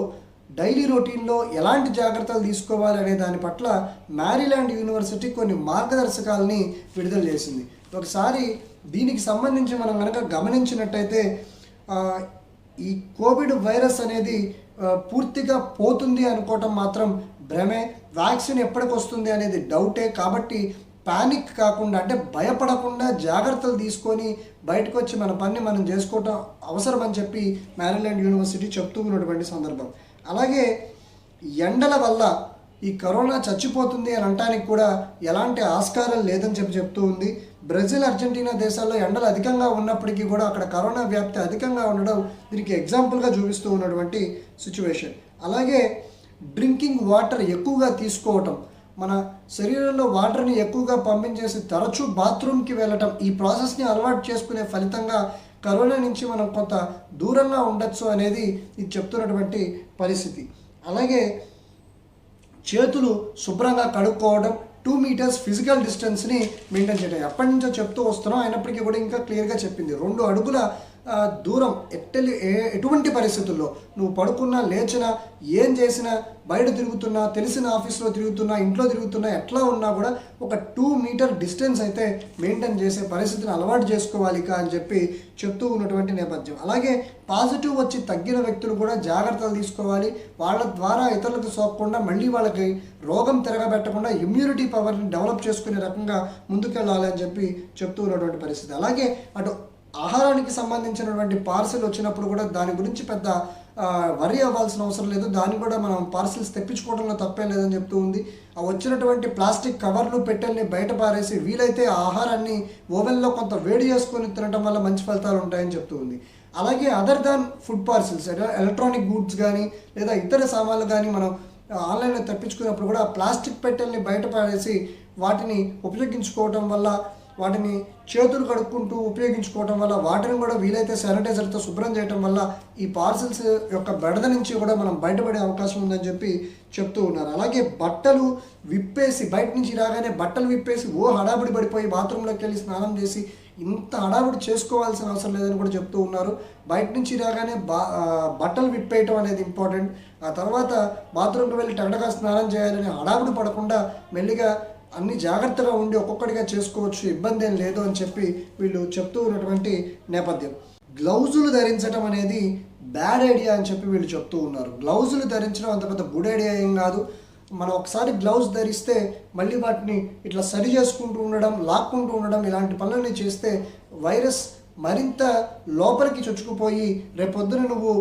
డైలీ రొటీన్లో ఎలాంటి జాగ్రత్తలు తీసుకోవాలి అనే దాని పట్ల మ్యారీల్యాండ్ యూనివర్సిటీ కొన్ని మార్గదర్శకాలని విడుదల చేసింది. ఒకసారి దీనికి సంబంధించి మనం కనుక గమనించినట్టయితే ఈ కోవిడ్ వైరస్ అనేది పూర్తిగా పోతుంది అనుకోవటం మాత్రం భ్రమే. వ్యాక్సిన్ ఎప్పటికి వస్తుంది అనేది డౌటే. కాబట్టి పానిక్ కాకుండా, అంటే భయపడకుండా జాగ్రత్తలు తీసుకొని బయటకు వచ్చి మన పని మనం చేసుకోవటం అవసరం అని చెప్పి మ్యారీల్యాండ్ యూనివర్సిటీ చెప్తూ ఉన్నటువంటి సందర్భం. అలాగే ఎండల వల్ల ఈ కరోనా చచ్చిపోతుంది అని అనడానికి కూడా ఎలాంటి ఆస్కారం లేదని చెప్తూ ఉంది. బ్రెజిల్, అర్జెంటీనా దేశాల్లో ఎండలు అధికంగా ఉన్నప్పటికీ కూడా అక్కడ కరోనా వ్యాప్తి అధికంగా ఉండడం దీనికి ఎగ్జాంపుల్గా చూపిస్తూ ఉన్నటువంటి సిచ్యువేషన్. అలాగే డ్రింకింగ్ వాటర్ ఎక్కువగా తీసుకోవటం, మన శరీరంలో వాటర్ని ఎక్కువగా పంపించేసి తరచూ బాత్రూమ్కి వెళ్ళటం, ఈ ప్రాసెస్ని అలవాటు చేసుకునే ఫలితంగా కరోనా నుంచి మనం కొంత దూరంగా ఉండొచ్చు అనేది ఇది చెప్తున్నటువంటి పరిస్థితి. అలాగే చేతులు శుభ్రంగా కడుక్కోవడం, 2 మీటర్స్ ఫిజికల్ డిస్టెన్స్ని మెయింటైన్ చేయడం ఎప్పటి నుంచో చెప్తూ వస్తున్నాం. అయినప్పటికీ కూడా ఇంకా క్లియర్గా చెప్పింది. 2 అడుగుల దూరం ఎటువంటి పరిస్థితుల్లో నువ్వు పడుకున్నా, లేచినా, ఏం చేసినా, బయట తిరుగుతున్నా, తెలిసిన ఆఫీస్లో తిరుగుతున్నా, ఇంట్లో తిరుగుతున్నా, ఎట్లా ఉన్నా కూడా ఒక 2 మీటర్ డిస్టెన్స్ అయితే మెయింటైన్ చేసే పరిస్థితిని అలవాటు చేసుకోవాలి అని చెప్పి చెప్తూ ఉన్నటువంటి నేపథ్యం. అలాగే పాజిటివ్ వచ్చి తగ్గిన వ్యక్తులు కూడా జాగ్రత్తలు తీసుకోవాలి. వాళ్ళ ద్వారా ఇతరులకు సోకకుండా మళ్ళీ వాళ్ళకి రోగం తిరగబెట్టకుండా ఇమ్యూనిటీ పవర్ని డెవలప్ చేసుకునే రకంగా ముందుకెళ్ళాలి అని చెప్పి చెప్తూ ఉన్నటువంటి పరిస్థితి. అలాగే అటు ఆహారానికి సంబంధించినటువంటి పార్సిల్ వచ్చినప్పుడు కూడా దాని గురించి పెద్ద వరి అవ్వాల్సిన అవసరం లేదు. దాన్ని కూడా మనం పార్సిల్స్ తెప్పించుకోవడంలో తప్పే లేదని చెప్తూ ఉంది. ఆ వచ్చినటువంటి ప్లాస్టిక్ కవర్లు, పెట్టెల్ని బయట పారేసి వీలైతే ఆ ఆహారాన్ని ఓవెన్లో కొంత వేడి చేసుకొని తినడం వల్ల మంచి ఫలితాలు ఉంటాయని చెప్తూ ఉంది. అలాగే other than food parcels, electronic goods కానీ లేదా ఇతర సామాన్లు కానీ మనం ఆన్లైన్లో తెప్పించుకున్నప్పుడు కూడా ప్లాస్టిక్ పెట్టెల్ని బయట పారేసి వాటిని ఉపయోగించుకోవడం వల్ల, వాటిని చేతులు కడుక్కుంటూ ఉపయోగించుకోవడం వల్ల, వాటిని కూడా వీలైతే శానిటైజర్తో శుభ్రం చేయడం వల్ల ఈ పార్సిల్స్ యొక్క బెడద నుంచి కూడా మనం బయటపడే అవకాశం ఉందని చెప్పి చెప్తూ ఉన్నారు. అలాగే బట్టలు విప్పేసి, బయట నుంచి రాగానే బట్టలు విప్పేసి హడాబుడి పడిపోయి బాత్రూంలోకి వెళ్ళి స్నానం చేసి ఇంత హడాబుడి చేసుకోవాల్సిన అవసరం లేదని కూడా చెప్తూ ఉన్నారు. బయట నుంచి రాగానే బట్టలు విప్పేయటం అనేది ఇంపార్టెంట్. ఆ తర్వాత బాత్రూంకి వెళ్ళి టగడగా స్నానం చేయాలని హడాబుడి పడకుండా మెల్లిగా అన్ని జాగ్రత్తగా ఉండి ఒక్కొక్కటిగా చేసుకోవచ్చు, ఇబ్బంది ఏం లేదు అని చెప్పి వీళ్ళు చెప్తూ ఉన్నటువంటి నేపథ్యం. గ్లౌజులు ధరించడం అనేది బ్యాడ్ ఐడియా అని చెప్పి వీళ్ళు చెప్తూ ఉన్నారు. గ్లౌజులు ధరించడం అంత పెద్ద గుడ్ ఐడియా ఏం కాదు. మనం ఒకసారి గ్లౌజ్ ధరిస్తే మళ్ళీ వాటిని ఇట్లా సరి చేసుకుంటూ ఉండడం, లాక్కుంటూ ఉండడం, ఇలాంటి పనులని చేస్తే వైరస్ మరింత లోపలికి చొచ్చుకుపోయి రేపొద్దున నువ్వు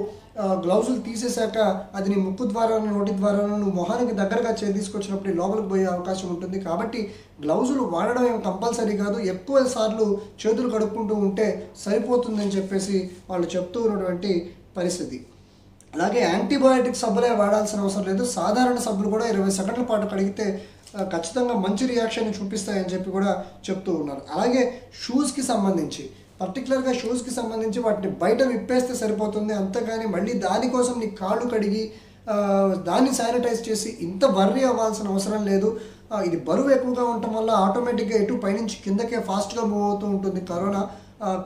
గ్లౌజులు తీసేశాక అది నీ ముక్కు ద్వారా, నోటి ద్వారా నువ్వు మొహానికి దగ్గరగా తీసుకొచ్చినప్పుడు లోపలికి పోయే అవకాశం ఉంటుంది. కాబట్టి గ్లౌజులు వాడడం ఏం కంపల్సరీ కాదు. ఎక్కువ సార్లు చేతులు కడుక్కుంటూ ఉంటే సరిపోతుందని చెప్పేసి వాళ్ళు చెప్తూ ఉన్నటువంటి పరిస్థితి. అలాగే యాంటీబయాటిక్ సబ్బులే వాడాల్సిన అవసరం లేదు. సాధారణ సబ్బులు కూడా 20 సెకండ్ల పాటు కడిగితే ఖచ్చితంగా మంచి రియాక్షన్ చూపిస్తాయని చెప్పి కూడా చెప్తూ ఉన్నారు. అలాగే షూస్కి సంబంధించి, పర్టికులర్గా షూస్కి సంబంధించి వాటిని బయట విప్పేస్తే సరిపోతుంది. అంతేగాని మళ్ళీ దానికోసం నీ కాళ్ళు కడిగి దాన్ని శానిటైజ్ చేసి ఇంత వర్రీ అవ్వాల్సిన అవసరం లేదు. ఇది బరువు ఎక్కువగా ఉండటం వల్ల ఆటోమేటిక్గా ఎటు పైనుంచి కిందకే ఫాస్ట్గా మూవ్ అవుతూ ఉంటుంది కరోనా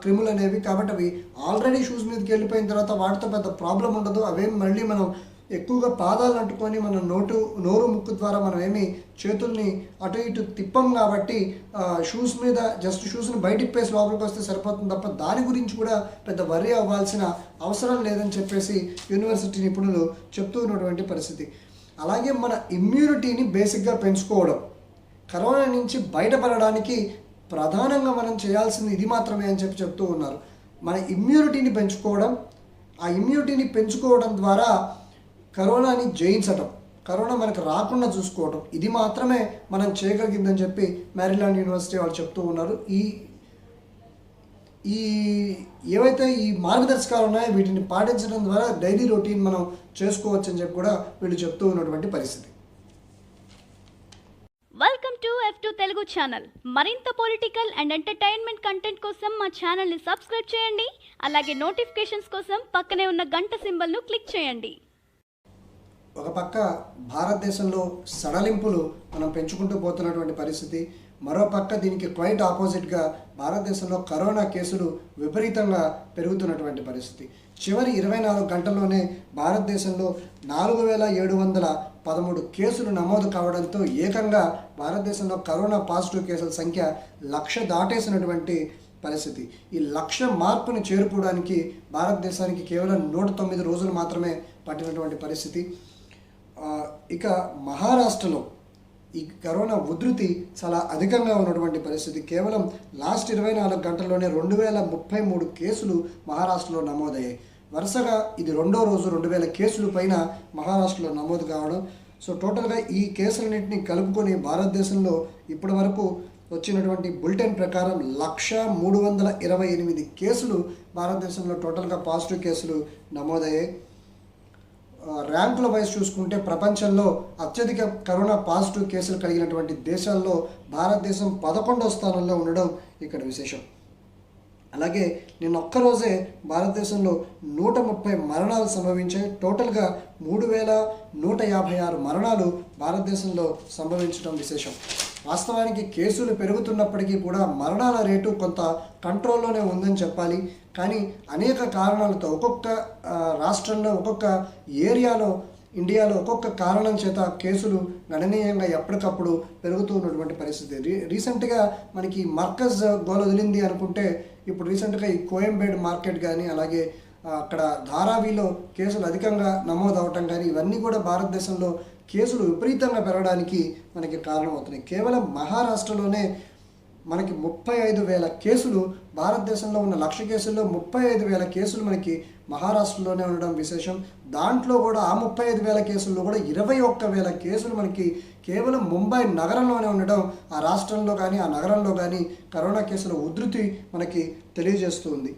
క్రిములు అనేవి. కాబట్టి అవి ఆల్రెడీ షూస్ మీదకి వెళ్ళిపోయిన తర్వాత వాటితో పెద్ద ప్రాబ్లం ఉండదు. అవేం మళ్ళీ మనం ఎక్కువగా పాదాలను అంటుకొని మన నోరు ముక్కు ద్వారా మనం ఏమి చేతుల్ని అటు ఇటు తిప్పం కాబట్టి షూస్ మీద జస్ట్ షూస్ని బయటికి పేసి లోపలికి వస్తే సరిపోతుంది తప్ప దాని గురించి కూడా పెద్ద వరి అవ్వాల్సిన అవసరం లేదని చెప్పేసి యూనివర్సిటీ నిపుణులు చెప్తూ ఉన్నటువంటి పరిస్థితి. అలాగే మన ఇమ్యూనిటీని బేసిక్గా పెంచుకోవడం, కరోనా నుంచి బయటపడడానికి ప్రధానంగా మనం చేయాల్సింది ఇది మాత్రమే అని చెప్తూ ఉన్నారు. మన ఇమ్యూనిటీని పెంచుకోవడం, ఆ ఇమ్యూనిటీని పెంచుకోవడం ద్వారా కరోనాని జయించటం, కరోనా మనకు రాకుండా చూసుకోవడం, ఇది మాత్రమే మనం చేయగలిగిందని చెప్పి మ్యారీలాండ్ యూనివర్సిటీ వాళ్ళు చెప్తూ ఉన్నారు. ఈ ఏవైతే ఈ మార్గదర్శకాలు ఉన్నాయో వీటిని పాటించడం ద్వారా డైలీ రొటీన్ మనం చేసుకోవచ్చు అని చెప్పి కూడా వీళ్ళు చెప్తూ ఉన్నటువంటి పరిస్థితి. Welcome to F2 Telugu channel. మరింత పొలిటికల్ అండ్ ఎంటర్టైన్మెంట్ కంటెంట్ కోసం మా ఛానల్ని సబ్స్క్రైబ్ చేయండి. అలాగే నోటిఫికేషన్స్ కోసం పక్కనే ఉన్న గంట సింబల్ను క్లిక్ చేయండి. ఒక పక్క భారతదేశంలో సడలింపులు మనం పెంచుకుంటూ పోతున్నటువంటి పరిస్థితి, మరో పక్క దీనికి క్వైట్ ఆపోజిట్గా భారతదేశంలో కరోనా కేసులు విపరీతంగా పెరుగుతున్నటువంటి పరిస్థితి. చివరి 24 గంటల్లోనే భారతదేశంలో 4713 కేసులు నమోదు కావడంతో ఏకంగా భారతదేశంలో కరోనా పాజిటివ్ కేసుల సంఖ్య 1,00,000 దాటేసినటువంటి పరిస్థితి. ఈ 1,00,000 మార్పుని చేరుకోవడానికి భారతదేశానికి కేవలం 109 రోజులు మాత్రమే పట్టినటువంటి పరిస్థితి. ఇక మహారాష్ట్రలో ఈ కరోనా ఉధృతి చాలా అధికంగా ఉన్నటువంటి పరిస్థితి. కేవలం లాస్ట్ 24 గంటల్లోనే 2033 కేసులు మహారాష్ట్రలో నమోదయ్యాయి. వరుసగా ఇది రెండో రోజు 2000 కేసులు పైన మహారాష్ట్రలో నమోదు కావడం. సో టోటల్గా ఈ కేసులన్నింటినీ కలుపుకొని భారతదేశంలో ఇప్పటి వరకు వచ్చినటువంటి బులెటిన్ ప్రకారం 1,328 కేసులు భారతదేశంలో టోటల్గా పాజిటివ్ కేసులు నమోదయ్యాయి. ర్యాంకుల వైజ్ చూసుకుంటే ప్రపంచంలో అత్యధిక కరోనా పాజిటివ్ కేసులు కలిగినటువంటి దేశాల్లో భారతదేశం 11వ స్థానంలో ఉండడం ఇక్కడ విశేషం. అలాగే నిన్న ఒక్కరోజే భారతదేశంలో 130 మరణాలు సంభవించాయి. టోటల్గా 3,156 మరణాలు భారతదేశంలో సంభవించడం విశేషం. వాస్తవానికి కేసులు పెరుగుతున్నప్పటికీ కూడా మరణాల రేటు కొంత కంట్రోల్లోనే ఉందని చెప్పాలి. కానీ అనేక కారణాలతో ఒక్కొక్క రాష్ట్రంలో, ఒక్కొక్క ఏరియాలో, ఇండియాలో ఒక్కొక్క కారణం చేత కేసులు గణనీయంగా ఎప్పటికప్పుడు పెరుగుతూ ఉన్నటువంటి పరిస్థితి. రీసెంట్గా మనకి మర్కజ్ గోల వదిలింది అనుకుంటే ఇప్పుడు రీసెంట్గా ఈ కోయంబేడ్ మార్కెట్ కానీ, అలాగే అక్కడ ధారావిలో కేసులు అధికంగా నమోదు అవటం కానీ, ఇవన్నీ కూడా భారతదేశంలో కేసులు విపరీతంగా పెరగడానికి మనకి కారణమవుతున్నాయి. కేవలం మహారాష్ట్రలోనే మనకి 35,000 కేసులు, భారతదేశంలో ఉన్న 1,00,000 కేసుల్లో 35,000 కేసులు మనకి మహారాష్ట్రలోనే ఉండడం విశేషం. దాంట్లో కూడా ఆ 35,000 కేసుల్లో కూడా 21,000 కేసులు మనకి కేవలం ముంబై నగరంలోనే ఉండడం ఆ రాష్ట్రంలో కానీ ఆ నగరంలో కానీ కరోనా కేసుల ఉధృతి మనకి తెలియజేస్తుంది.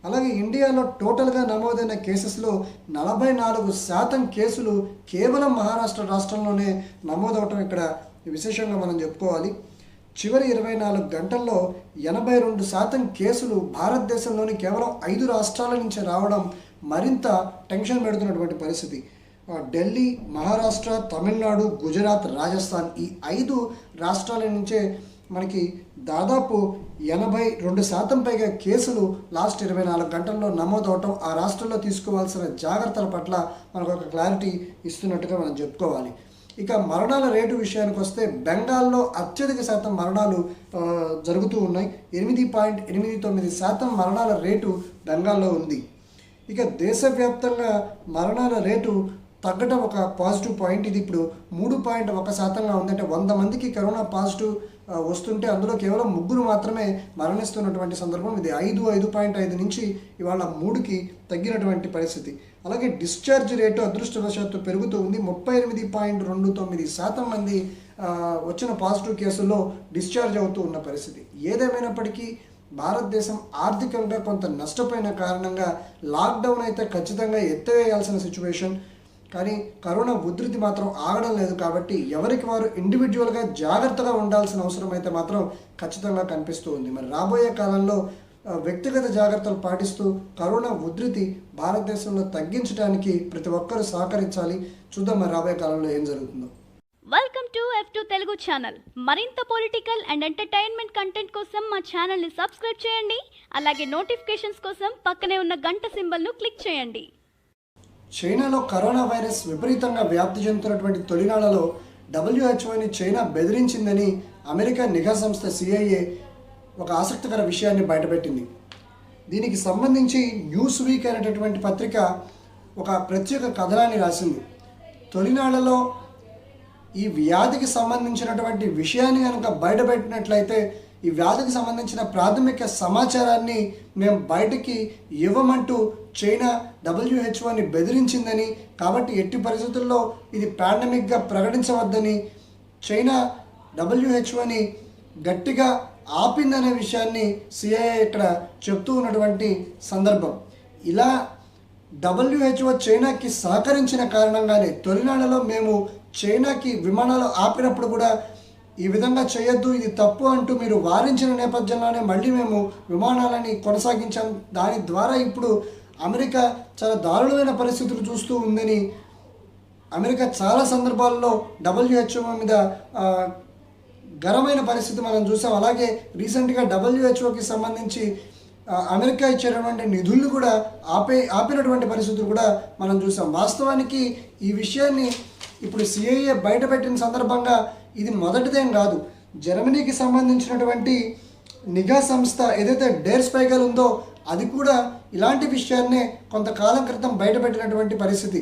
అలాగే ఇండియాలో టోటల్గా నమోదైన కేసెస్లో 44% కేసులు కేవలం మహారాష్ట్ర రాష్ట్రంలోనే నమోదవటం ఇక్కడ విశేషంగా మనం చెప్పుకోవాలి. చివరి 24 గంటల్లో 82% కేసులు భారతదేశంలోని కేవలం 5 రాష్ట్రాల నుంచి రావడం మరింత టెన్షన్ పెడుతున్నటువంటి పరిస్థితి. ఢిల్లీ, మహారాష్ట్ర, తమిళనాడు, గుజరాత్, రాజస్థాన్ ఈ 5 రాష్ట్రాల నుంచే మనకి దాదాపు 82% పైగా కేసులు లాస్ట్ 24 గంటల్లో నమోదవటం ఆ రాష్ట్రంలో తీసుకోవాల్సిన జాగ్రత్తల పట్ల మనకు ఒక క్లారిటీ ఇస్తున్నట్టుగా మనం చెప్పుకోవాలి. ఇక మరణాల రేటు విషయానికి వస్తే బెంగాల్లో అత్యధిక శాతం మరణాలు జరుగుతూ ఉన్నాయి. 8.89% మరణాల రేటు బెంగాల్లో ఉంది. ఇక దేశవ్యాప్తంగా మరణాల రేటు తగ్గడం ఒక పాజిటివ్ పాయింట్. ఇది ఇప్పుడు 3.1%గా ఉంది. అంటే 100 మందికి కరోనా పాజిటివ్ వస్తుంటే అందులో కేవలం 3 మాత్రమే మరణిస్తున్నటువంటి సందర్భం. ఇది 5.5 నుంచి ఇవాళ 3కి తగ్గినటువంటి పరిస్థితి. అలాగే డిశ్చార్జ్ రేటు అదృష్టవశాత్తు పెరుగుతూ ఉంది. 38.29% మంది వచ్చిన పాజిటివ్ కేసుల్లో డిశ్చార్జ్ అవుతూ ఉన్న పరిస్థితి. ఏదేమైనప్పటికీ భారతదేశం ఆర్థికంగా కొంత నష్టపోయిన కారణంగా లాక్డౌన్ అయితే ఖచ్చితంగా ఎత్తివేయాల్సిన సిచ్యువేషన్. కానీ కరోనా ఉధృతి మాత్రం ఆగడం లేదు. కాబట్టి ఎవరికి వారు ఇండివిజువల్గా జాగ్రత్తగా ఉండాల్సిన అవసరం అయితే మాత్రం ఖచ్చితంగా కనిపిస్తూ ఉంది. మరి రాబోయే కాలంలో వ్యక్తిగత జాగ్రత్తలు పాటిస్తూ కరోనా ఉధృతి భారతదేశంలో తగ్గించడానికి ప్రతి ఒక్కరూ సహకరించాలి. చూద్దాం మరి రాబోయే కాలంలో ఏం జరుగుతుందో. Welcome to F2 Telugu channel. మరింత పొలిటికల్ అండ్ ఎంటర్టైన్మెంట్ కంటెంట్ కోసం మా ఛానల్ని సబ్స్క్రైబ్ చేయండి. అలాగే నోటిఫికేషన్స్ కోసం పక్కనే ఉన్న గంట సింబల్ను క్లిక్ చేయండి. చైనాలో కరోనా వైరస్ విపరీతంగా వ్యాప్తి చెందుతున్నటువంటి తొలినాళ్లలో డబ్ల్యూహెచ్ఓని చైనా బెదిరించిందని అమెరికా నిఘా సంస్థ సిఐఏ ఒక ఆసక్తికర విషయాన్ని బయటపెట్టింది. దీనికి సంబంధించి న్యూస్ వీక్ అనేటటువంటి పత్రిక ఒక ప్రత్యేక కథనాన్ని రాసింది. తొలినాళ్లలో ఈ వ్యాధికి సంబంధించినటువంటి విషయాన్ని కనుక బయటపెట్టినట్లయితే ఈ వ్యాధికి సంబంధించిన ప్రాథమిక సమాచారాన్ని మేము బయటికి ఇవ్వమంటూ చైనా డబ్ల్యూహెచ్ఓని బెదిరించిందని, కాబట్టి ఎట్టి పరిస్థితుల్లో ఇది పాండమిక్గా ప్రకటించవద్దని చైనా డబ్ల్యూహెచ్ఓని గట్టిగా ఆపిందనే విషయాన్ని సిఐఏ ఇక్కడ చెప్తూ ఉన్నటువంటి సందర్భం. ఇలా డబ్ల్యూహెచ్ఓ చైనాకి సహకరించిన కారణంగానే తొలినాళ్లలో మేము చైనాకి విమానాలు ఆపినప్పుడు కూడా ఈ విధంగా చేయొద్దు, ఇది తప్పు అంటూ మీరు వారించిన నేపథ్యంలోనే మళ్ళీ మేము విమానాలని కొనసాగించాం. దాని ద్వారా ఇప్పుడు అమెరికా చాలా దారుణమైన పరిస్థితులు చూస్తూ ఉందని అమెరికా చాలా సందర్భాల్లో డబ్ల్యూహెచ్ఓ మీద గరమైన పరిస్థితి మనం చూసాం. అలాగే రీసెంట్గా డబ్ల్యూహెచ్ఓకి సంబంధించి అమెరికా ఇచ్చేటటువంటి నిధులను కూడా ఆపినటువంటి పరిస్థితులు కూడా మనం చూసాం. వాస్తవానికి ఈ విషయాన్ని ఇప్పుడు సిఐఏ బయటపెట్టిన సందర్భంగా ఇది మొదటిదేం కాదు. జర్మనీకి సంబంధించినటువంటి నిఘా సంస్థ ఏదైతే డేర్ స్పైగల్ ఉందో అది కూడా ఇలాంటి విషయాన్నే కొంతకాలం క్రితం బయటపెట్టినటువంటి పరిస్థితి.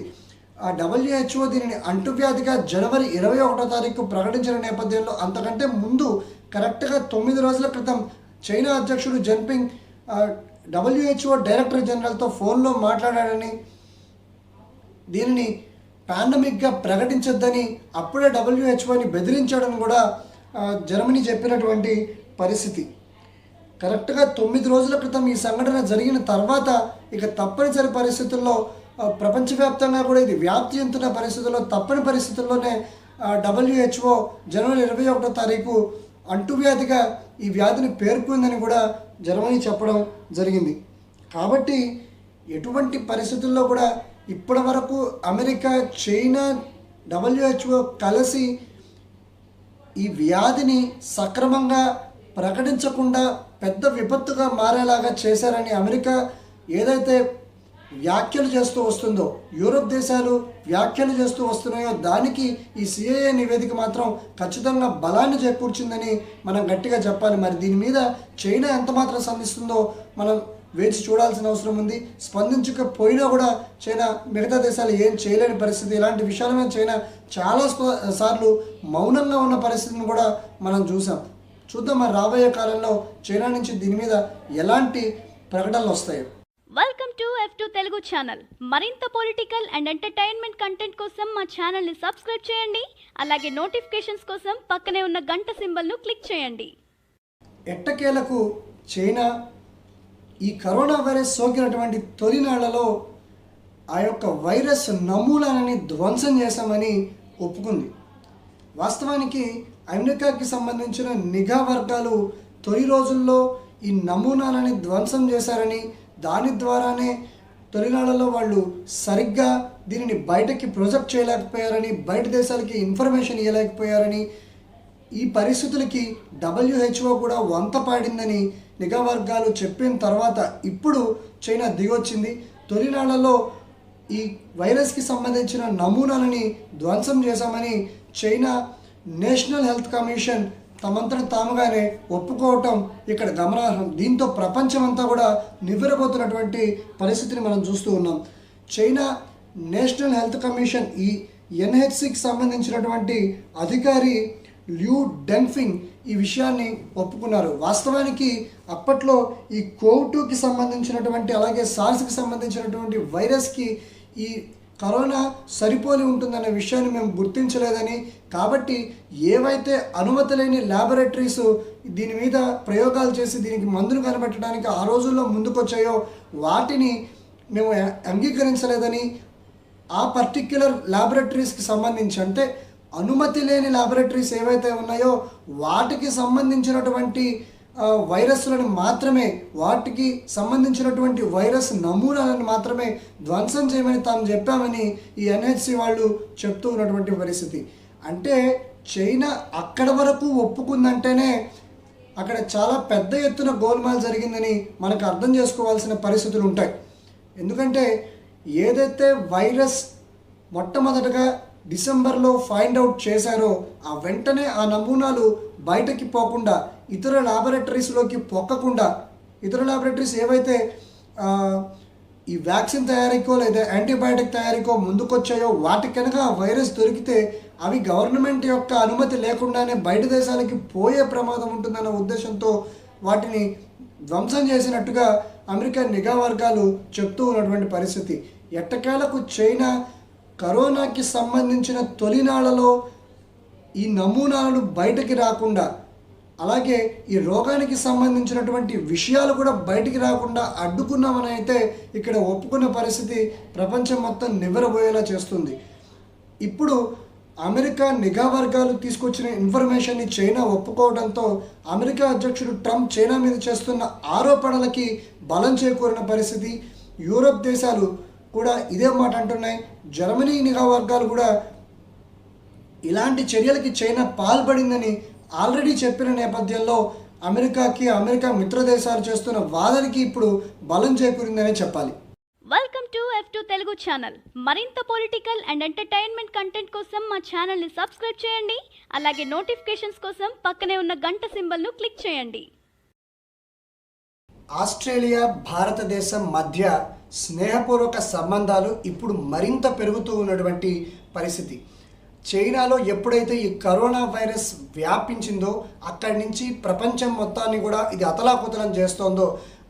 ఆ డబ్ల్యూహెచ్ఓ దీనిని అంటువ్యాధిగా జనవరి 21వ తారీఖు ప్రకటించిన నేపథ్యంలో అంతకంటే ముందు కరెక్ట్గా 9 రోజుల క్రితం చైనా అధ్యక్షుడు జిన్పింగ్ డబ్ల్యూహెచ్ఓ డైరెక్టర్ జనరల్తో ఫోన్లో మాట్లాడాడని, దీనిని పాండమిక్గా ప్రకటించొద్దని, అప్పుడే డబ్ల్యూహెచ్ఓని బెదిరించాడని కూడా జర్మనీ చెప్పినటువంటి పరిస్థితి. కరెక్ట్గా 9 రోజుల క్రితం ఈ సంఘటన జరిగిన తర్వాత ఇక తప్పనిసరి పరిస్థితుల్లో ప్రపంచవ్యాప్తంగా కూడా ఇది వ్యాప్తి చెందుతున్న పరిస్థితుల్లో తప్పని పరిస్థితుల్లోనే డబ్ల్యూహెచ్ఓ జనవరి 21వ తారీఖు అంటువ్యాధిగా ఈ వ్యాధిని పేర్కొందని కూడా జర్మనీ చెప్పడం జరిగింది. కాబట్టి ఎటువంటి పరిస్థితుల్లో కూడా ఇప్పటి వరకు అమెరికా, చైనా, డబ్ల్యూహెచ్ఓ కలిసి ఈ వ్యాధిని సక్రమంగా ప్రకటించకుండా పెద్ద విపత్తుగా మారేలాగా చేశారని అమెరికా ఏదైతే వ్యాఖ్యలు చేస్తూ వస్తుందో, యూరోప్ దేశాలు వ్యాఖ్యలు చేస్తూ వస్తున్నాయో దానికి ఈ సిఐఏ నివేదిక మాత్రం ఖచ్చితంగా బలాన్ని చేకూర్చిందని మనం గట్టిగా చెప్పాలి. మరి దీని మీద చైనా ఎంత మాత్రం స్పందిస్తుందో మనం వేచి చూడాల్సిన అవసరం ఉంది. స్పందించకపోయినా కూడా చైనా మిగతా దేశాలు ఏం చేయలేని పరిస్థితి. ఇలాంటి విషయాల మీద చైనా చాలా సార్లు మౌనంగా ఉన్న పరిస్థితిని కూడా మనం చూద్దాం. మరి రాబోయే కాలంలో చైనా నుంచి దీని మీద ఎలాంటి ప్రకటనలు వస్తాయో. Welcome to F2 Telugu channel. మరింత పొలిటికల్ అండ్ ఎంటర్టైన్మెంట్ కంటెంట్ కోసం మా ఛానల్ని సబ్స్క్రైబ్ చేయండి. అలాగే నోటిఫికేషన్స్ కోసం పక్కనే ఉన్న గంట సింబల్ను క్లిక్ చేయండి. ఎట్టకేలకు చైనా ఈ కరోనా వైరస్ సోకినటువంటి తొలినాళ్లలో ఆ యొక్క వైరస్ నమూనాలని ధ్వంసం చేశామని ఒప్పుకుంది. వాస్తవానికి అమెరికాకి సంబంధించిన నిఘా వర్గాలు తొలి రోజుల్లో ఈ నమూనాలని ధ్వంసం చేశారని, దాని ద్వారానే తొలినాళ్లలో వాళ్ళు సరిగ్గా దీనిని బయటకి ప్రొజెక్ట్ చేయలేకపోయారని, బయట దేశాలకి ఇన్ఫర్మేషన్ ఇవ్వలేకపోయారని, ఈ పరిస్థితులకి డబ్ల్యూహెచ్ఓ కూడా వంత పాడిందని నిఘా వర్గాలు చెప్పిన తర్వాత ఇప్పుడు చైనా దిగొచ్చింది. తొలినాళ్లలో ఈ వైరస్కి సంబంధించిన నమూనాలని ధ్వంసం చేశామని చైనా నేషనల్ హెల్త్ కమిషన్ తమంతట తాముగానే ఒప్పుకోవటం ఇక్కడ గమనార్హం. దీంతో ప్రపంచమంతా కూడా నివ్వెరబోతున్నటువంటి పరిస్థితిని మనం చూస్తూ ఉన్నాం. చైనా నేషనల్ హెల్త్ కమిషన్ ఈ ఎన్హెచ్సికి సంబంధించినటువంటి అధికారి ల్యూ డెంగ్ఫింగ్ ఈ విషయాన్ని ఒప్పుకున్నారు. వాస్తవానికి అప్పట్లో ఈ కోవ్2కి సంబంధించినటువంటి అలాగే సార్స్కి సంబంధించినటువంటి వైరస్కి ఈ కరోనా సరిపోలి ఉంటుందనే విషయాన్ని మేము గుర్తించలేదని, కాబట్టి ఏవైతే అనుమతి లేని ల్యాబొరేటరీస్ దీని మీద ప్రయోగాలు చేసి దీనికి మందును కనిపెట్టడానికి ఆ రోజుల్లో ముందుకొచ్చాయో వాటిని మేము అంగీకరించలేదని, ఆ పర్టిక్యులర్ ల్యాబొరేటరీస్కి సంబంధించి అంటే అనుమతి లేని ల్యాబొరేటరీస్ ఏవైతే ఉన్నాయో వాటికి సంబంధించినటువంటి వైరస్లను మాత్రమే, వాటికి సంబంధించినటువంటి వైరస్ నమూనాలను మాత్రమే ధ్వంసం చేయమని తాము చెప్పామని ఈ ఎన్హెచ్సి వాళ్ళు చెప్తూ ఉన్నటువంటి పరిస్థితి. అంటే చైనా అక్కడ వరకు ఒప్పుకుందంటేనే అక్కడ చాలా పెద్ద ఎత్తున గోల్మాల్ జరిగిందని మనకు అర్థం చేసుకోవాల్సిన పరిస్థితులు ఉంటాయి. ఎందుకంటే ఏదైతే వైరస్ మొట్టమొదటగా డిసెంబర్లో ఫైండ్ అవుట్ చేశారో ఆ వెంటనే ఆ నమూనాలు బయటకి పోకుండా ఇతర ల్యాబొరేటరీస్లోకి పొక్కకుండా ఇతర ల్యాబొరేటరీస్ ఏవైతే ఈ వ్యాక్సిన్ తయారీకో లేదా యాంటీబయాటిక్ తయారీకో ముందుకొచ్చాయో వాటి కనుక ఆ వైరస్ దొరికితే అవి గవర్నమెంట్ యొక్క అనుమతి లేకుండానే బయట దేశాలకి పోయే ప్రమాదం ఉంటుందన్న ఉద్దేశంతో వాటిని ధ్వంసం చేసినట్టుగా అమెరికా నిఘా వర్గాలు చెప్తూ ఉన్నటువంటి పరిస్థితి. ఎట్టకేలకు చైనా కరోనాకి సంబంధించిన తొలినాళ్లలో ఈ నమూనాలను బయటకి రాకుండా అలాగే ఈ రోగానికి సంబంధించినటువంటి విషయాలు కూడా బయటికి రాకుండా అడ్డుకున్నామని అయితే ఇక్కడ ఒప్పుకున్న పరిస్థితి ప్రపంచం మొత్తం నివ్వెరబోయేలా చేస్తుంది. ఇప్పుడు అమెరికా నిఘా వర్గాలు తీసుకొచ్చిన ఇన్ఫర్మేషన్ని చైనా ఒప్పుకోవడంతో అమెరికా అధ్యక్షుడు ట్రంప్ చైనా మీద చేస్తున్న ఆరోపణలకి బలం చేకూరిన పరిస్థితి. యూరోప్ దేశాలు కూడా ఇదే మాట అంటున్నాయి. జర్మనీ నిఘా వర్గాలు కూడా ఇలాంటి చర్యలకి చైనా పాల్పడిందని ఆల్రెడీ చెప్పిన నేపథ్యంలో అమెరికా మిత్ర దేశాలు చేస్తున్న వాదనకి ఇప్పుడు బలం చేకూరిందనే చెప్పాలి. Welcome to F2 Telugu channel. మరింత పొలిటికల్ అండ్ ఎంటర్టైన్మెంట్ కంటెంట్ కోసం మా ఛానల్ని సబ్స్క్రైబ్ చేయండి. అలాగే నోటిఫికేషన్స్ కోసం పక్కనే ఉన్న గంట సింబల్ను క్లిక్ చేయండి. ఆస్ట్రేలియా భారతదేశం మధ్య స్నేహపూర్వక సంబంధాలు ఇప్పుడు మరింత పెరుగుతూ ఉన్నటువంటి పరిస్థితి. చైనాలో ఎప్పుడైతే ఈ కరోనా వైరస్ వ్యాపించిందో అక్కడి నుంచి ప్రపంచం మొత్తాన్ని కూడా ఇది అతలాకుతలం చేస్తోందో,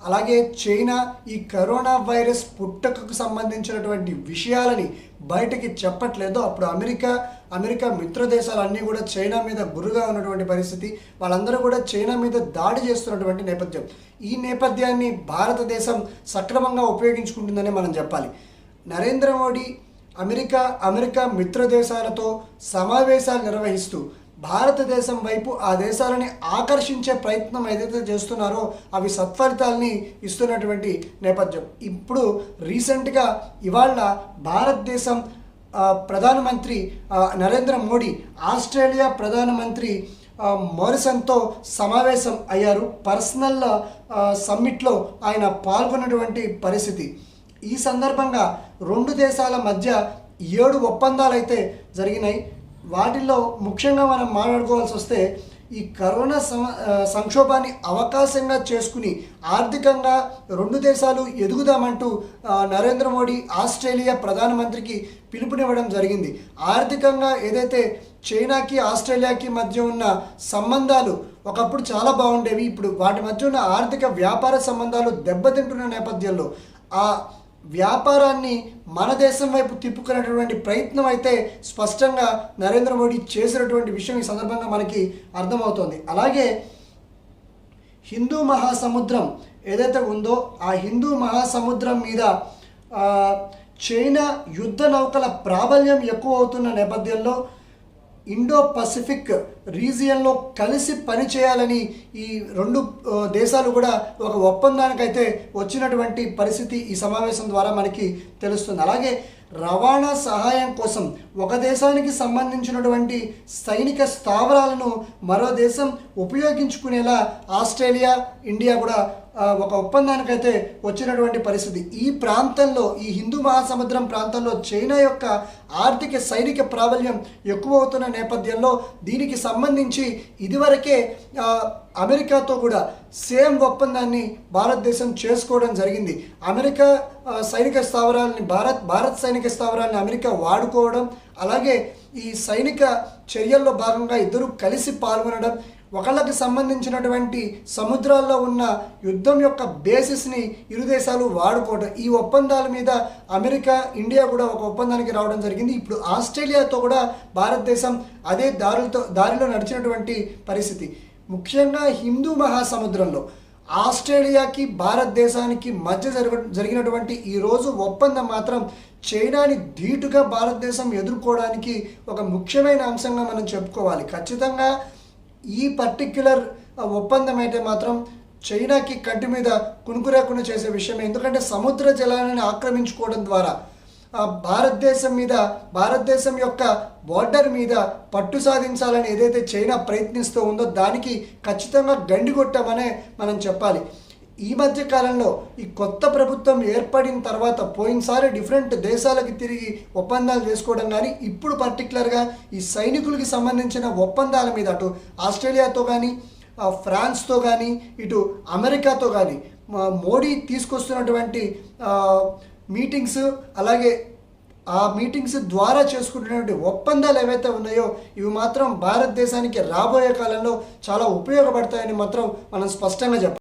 అలాగే చైనా ఈ కరోనా వైరస్ పుట్టకకు సంబంధించినటువంటి విషయాలని బయటకి చెప్పట్లేదో అప్పుడు అమెరికా మిత్ర దేశాలన్నీ కూడా చైనా మీద గురుగా ఉన్నటువంటి పరిస్థితి. వాళ్ళందరూ కూడా చైనా మీద దాడి చేస్తున్నటువంటి నేపథ్యం. ఈ నేపథ్యాన్ని భారతదేశం సక్రమంగా ఉపయోగించుకుంటుందని మనం చెప్పాలి. నరేంద్ర మోడీ అమెరికా మిత్ర దేశాలతో సమావేశాలు నిర్వహిస్తూ భారతదేశం వైపు ఆ దేశాలని ఆకర్షించే ప్రయత్నం ఏదైతే చేస్తున్నారో అవి సత్ఫలితాలని ఇస్తున్నటువంటి నేపథ్యం. ఇప్పుడు రీసెంట్గా ఇవాళ భారతదేశం ప్రధానమంత్రి నరేంద్ర మోడీ ఆస్ట్రేలియా ప్రధానమంత్రి మోరిసన్తో సమావేశం అయ్యారు. పర్సనల్ సమ్మిట్లో ఆయన పాల్గొన్నటువంటి పరిస్థితి. ఈ సందర్భంగా రెండు దేశాల మధ్య 7 ఒప్పందాలు అయితే జరిగినాయి. వాటిల్లో ముఖ్యంగా మనం మాట్లాడుకోవాల్సి వస్తే ఈ కరోనా సంక్షోభాన్ని అవకాశంగా చేసుకుని ఆర్థికంగా రెండు దేశాలు ఎదుగుదామంటూ నరేంద్ర మోడీ ఆస్ట్రేలియా ప్రధానమంత్రికి పిలుపునివ్వడం జరిగింది. ఆర్థికంగా ఏదైతే చైనాకి ఆస్ట్రేలియాకి మధ్య ఉన్న సంబంధాలు ఒకప్పుడు చాలా బాగుండేవి, ఇప్పుడు వాటి మధ్య ఉన్న ఆర్థిక వ్యాపార సంబంధాలు దెబ్బతింటున్న నేపథ్యంలో ఆ వ్యాపారాన్ని మన దేశం వైపు తిప్పుకునేటువంటి ప్రయత్నం అయితే స్పష్టంగా నరేంద్ర మోడీ చేసినటువంటి విషయం ఈ సందర్భంగా మనకి అర్థమవుతోంది. అలాగే హిందూ మహాసముద్రం ఏదైతే ఉందో ఆ హిందూ మహాసముద్రం మీద చైనా యుద్ధ నౌకల ప్రాబల్యం ఎక్కువ అవుతున్న నేపథ్యంలో ఇండో పసిఫిక్ రీజియన్లో కలిసి పనిచేయాలని ఈ రెండు దేశాలు కూడా ఒక ఒప్పందానికైతే వచ్చినటువంటి పరిస్థితి ఈ సమావేశం ద్వారా మనకి తెలుస్తుంది. అలాగే రవాణా సహాయం కోసం ఒక దేశానికి సంబంధించినటువంటి సైనిక స్థావరాలను మరో దేశం ఉపయోగించుకునేలా ఆస్ట్రేలియా ఇండియా కూడా ఒక ఒప్పందానికైతే వచ్చినటువంటి పరిస్థితి. ఈ ప్రాంతంలో ఈ హిందూ మహాసముద్రం ప్రాంతంలో చైనా యొక్క ఆర్థిక సైనిక ప్రాబల్యం ఎక్కువ అవుతున్న నేపథ్యంలో దీనికి సంబంధించి ఇదివరకే అమెరికాతో కూడా సేమ్ ఒప్పందాన్ని భారతదేశం చేసుకోవడం జరిగింది. అమెరికా సైనిక స్థావరాలని భారత్ సైనిక స్థావరాలని అమెరికా వాడుకోవడం, అలాగే ఈ సైనిక చర్యల్లో భాగంగా ఇద్దరు కలిసి పాల్గొనడం, ఒకళ్ళకి సంబంధించినటువంటి సముద్రాల్లో ఉన్న యుద్ధం యొక్క బేసిస్ని ఇరు దేశాలు వాడుకోవడం, ఈ ఒప్పందాల మీద అమెరికా ఇండియా కూడా ఒక ఒప్పందానికి రావడం జరిగింది. ఇప్పుడు ఆస్ట్రేలియాతో కూడా భారతదేశం అదే దారిలో నడిచినటువంటి పరిస్థితి. ముఖ్యంగా హిందూ మహాసముద్రంలో ఆస్ట్రేలియాకి భారతదేశానికి మధ్య జరిగినటువంటి ఈరోజు ఒప్పందం మాత్రం చైనాని ధీటుగా భారతదేశం ఎదుర్కోవడానికి ఒక ముఖ్యమైన అంశంగా మనం చెప్పుకోవాలి. ఖచ్చితంగా ఈ పర్టిక్యులర్ ఒప్పందం అయితే మాత్రం చైనాకి కంటి మీద కునుకురేకుండా చేసే విషయమే. ఎందుకంటే సముద్ర జలాలను ఆక్రమించుకోవడం ద్వారా భారతదేశం యొక్క బోర్డర్ మీద పట్టు సాధించాలని ఏదైతే చైనా ప్రయత్నిస్తూ ఉందో దానికి ఖచ్చితంగా గండి కొట్టామనే మనం చెప్పాలి. ఈ మధ్య కాలంలో ఈ కొత్త ప్రభుత్వం ఏర్పడిన తర్వాత పోయినసారి డిఫరెంట్ దేశాలకి తిరిగి ఒప్పందాలు చేసుకోవడం కానీ ఇప్పుడు పర్టికులర్గా ఈ సైనికులకి సంబంధించిన ఒప్పందాల మీద అటు ఆస్ట్రేలియాతో కానీ ఫ్రాన్స్తో కానీ ఇటు అమెరికాతో కానీ మోడీ తీసుకొస్తున్నటువంటి మీటింగ్స్ అలాగే ఆ మీటింగ్స్ ద్వారా చేసుకుంటున్నటువంటి ఒప్పందాలు ఏవైతే ఉన్నాయో ఇవి మాత్రం భారతదేశానికి రాబోయే కాలంలో చాలా ఉపయోగపడతాయని మాత్రం మనం స్పష్టంగా చెప్పాలి.